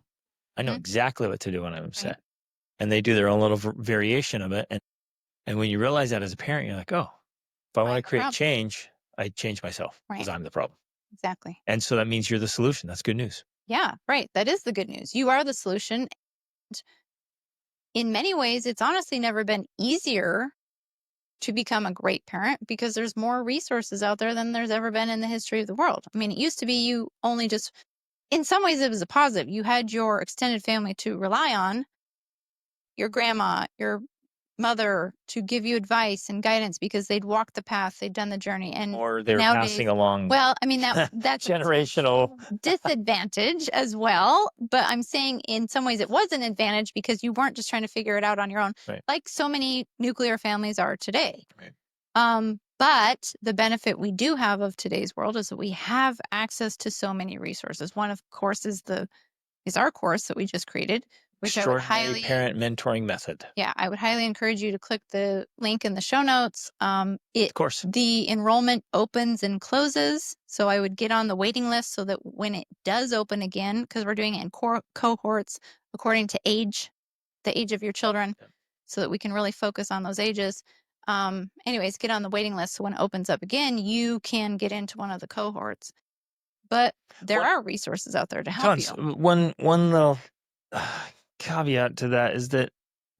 I know exactly what to do when I'm upset. Right. And they do their own little variation of it. And when you realize that as a parent, you're like, oh, if I want to create change, I change myself because I'm the problem. Exactly. And so that means you're the solution. That's good news. Yeah, right. That is the good news. You are the solution. In many ways, it's honestly never been easier to become a great parent, because there's more resources out there than there's ever been in the history of the world. I mean, it used to be you only just, in some ways it was a positive. You had your extended family to rely on, your grandma, your mother, to give you advice and guidance because they'd walked the path, they'd done the journey. And or they're passing along. Well, I mean, that's generational disadvantage as well. But I'm saying in some ways it was an advantage because you weren't just trying to figure it out on your own, like so many nuclear families are today. Right. But the benefit we do have of today's world is that we have access to so many resources. One, of course, is our course that we just created, which I would highly parent mentoring method. Yeah, I would highly encourage you to click the link in the show notes. Of course. The enrollment opens and closes, so I would get on the waiting list so that when it does open again, because we're doing it in cohorts according to age, the age of your children, so that we can really focus on those ages. Anyways, get on the waiting list so when it opens up again, you can get into one of the cohorts. But there are resources out there to help you. One little caveat to that is that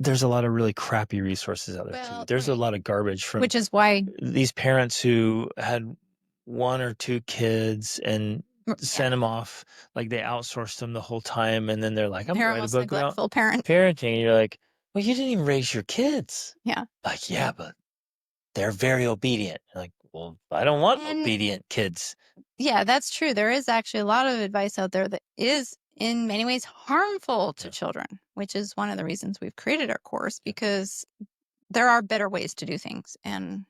there's a lot of really crappy resources out there too. There's a lot of garbage from, which is why these parents who had one or two kids and sent them off, like they outsourced them the whole time, and then they're like, I'm going to book neglectful parenting. And you're like, well, you didn't even raise your kids. Yeah. Like, yeah, but they're very obedient. Like, well, I don't want obedient kids. Yeah, that's true. There is actually a lot of advice out there that is in many ways harmful to children, which is one of the reasons we've created our course, because there are better ways to do things. And,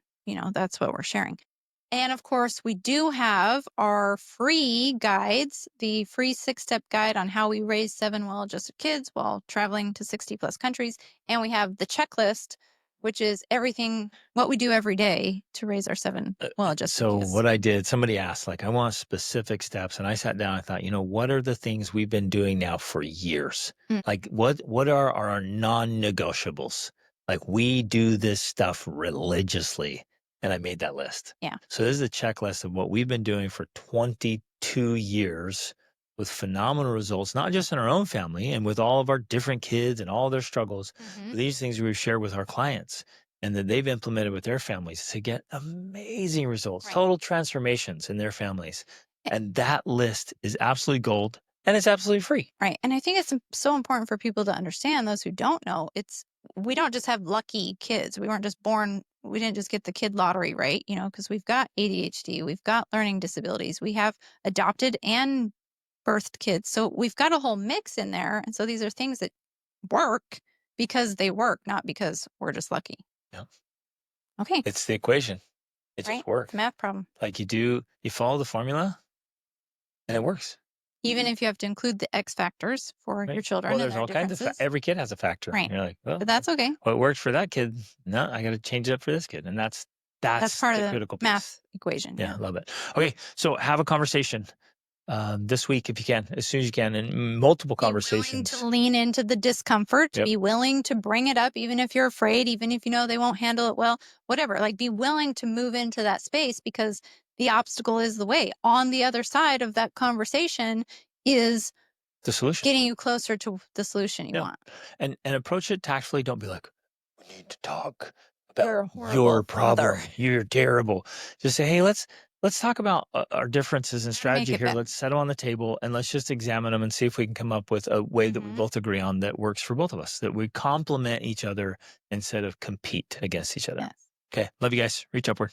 that's what we're sharing. And of course, we do have our free guides, the free 6-step guide on how we raise 7 well-adjusted kids while traveling to 60 plus countries. And we have the checklist, which is what we do every day to raise our 7 well-adjusted kids. So what I did, somebody asked, I want specific steps. And I sat down, I thought, what are the things we've been doing now for years? What are our non-negotiables? We do this stuff religiously. And I made that list. Yeah. So this is a checklist of what we've been doing for 22 years with phenomenal results, not just in our own family and with all of our different kids and all their struggles, but these things we've shared with our clients and that they've implemented with their families to get amazing results, total transformations in their families. And that list is absolutely gold and it's absolutely free. Right. And I think it's so important for people to understand, those who don't know, we don't just have lucky kids. We weren't just born, we didn't just get the kid lottery, right? Because we've got ADHD, we've got learning disabilities, we have adopted and birthed kids. So we've got a whole mix in there. And so these are things that work because they work, not because we're just lucky. Yeah. Okay. It's the equation. It just works. It's a math problem. You follow the formula and it works. Even if you have to include the X factors for your children. Well, there's all kinds of every kid has a factor. Right. You're like, well, but that's okay. What works for that kid, no, I got to change it up for this kid. And that's part the of the critical math equation. Yeah, I love it. Okay, so have a conversation this week if you can, as soon as you can, and multiple conversations. Be willing to lean into the discomfort, be willing to bring it up, even if you're afraid, even if they won't handle it well, whatever. Be willing to move into that space, because the obstacle is the way. On the other side of that conversation is the solution, getting you closer to the solution you want. And approach it tactfully. Don't be like, we need to talk about your problem. You're terrible. Just say, hey, let's talk about our differences in strategy here. Let's settle on the table and let's just examine them and see if we can come up with a way that we both agree on that works for both of us, that we complement each other instead of compete against each other. Okay. Love you guys. Reach upward.